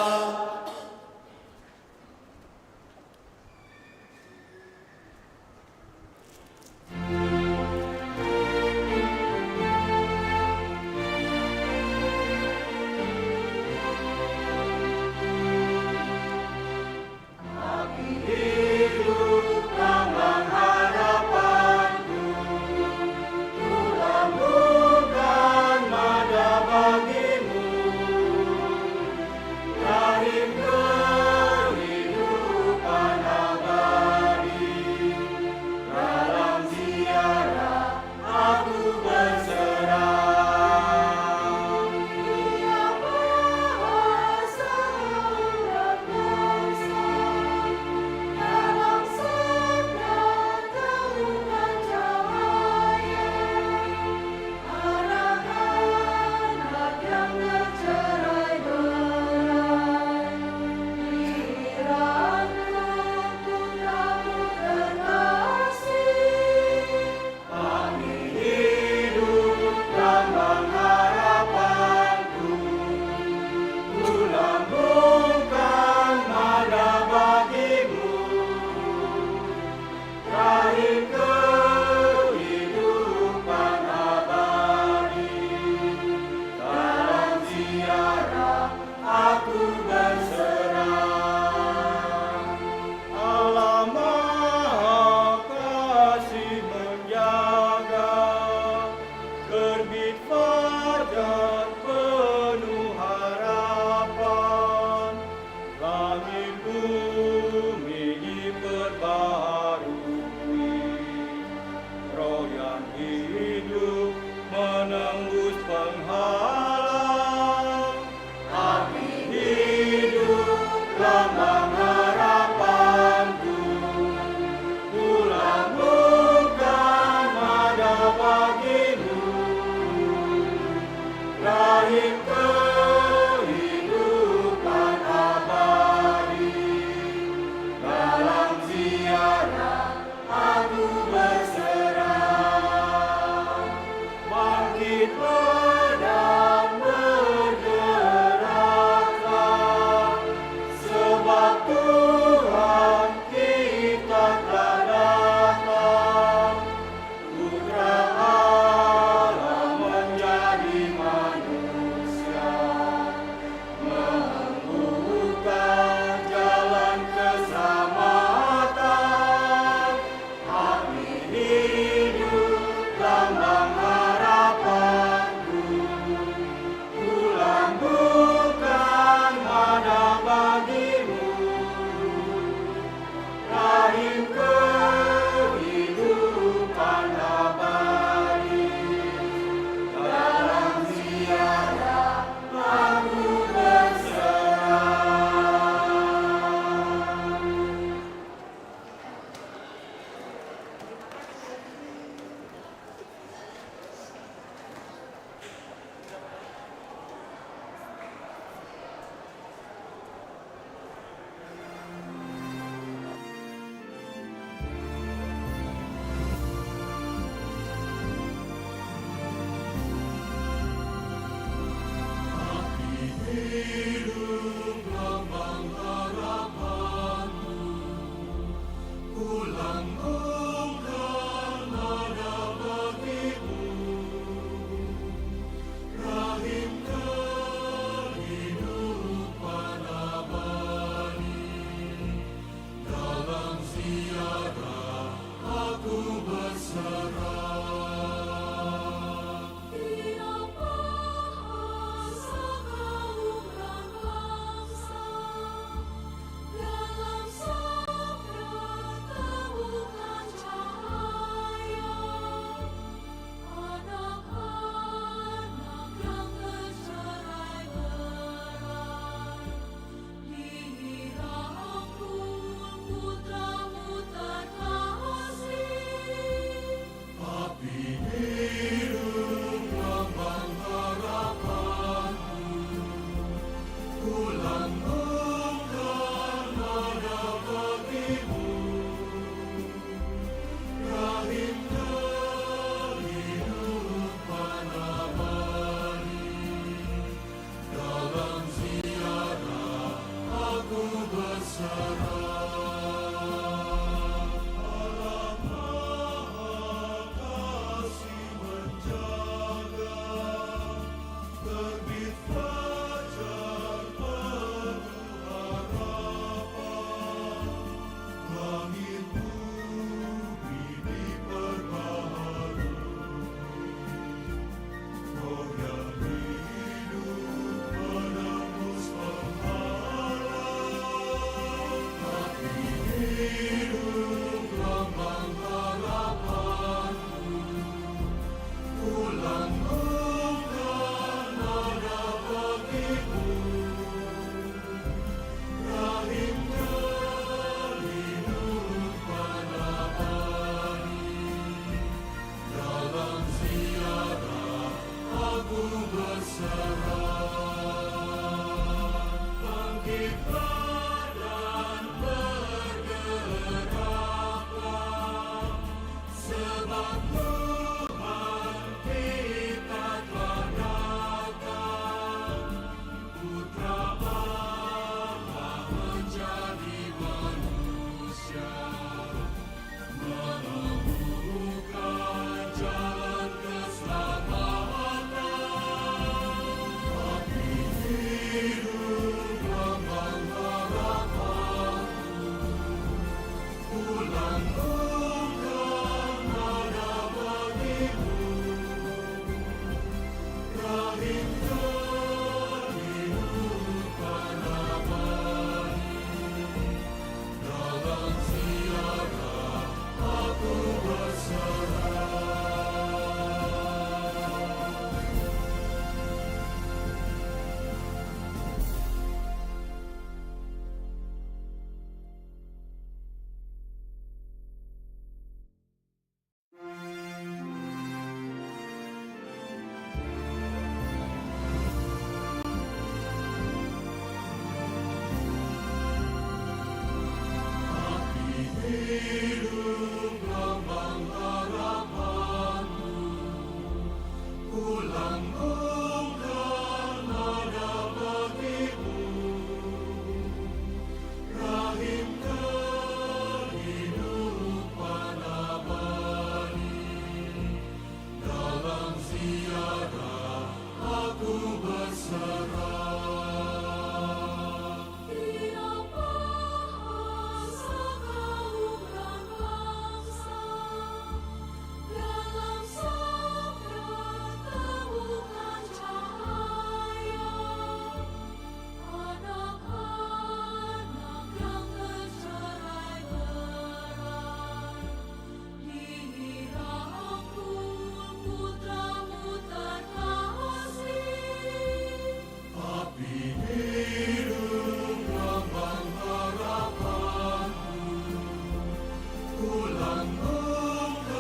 Speaker 6: Ku lambungkan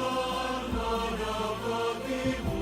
Speaker 6: nada bagimu.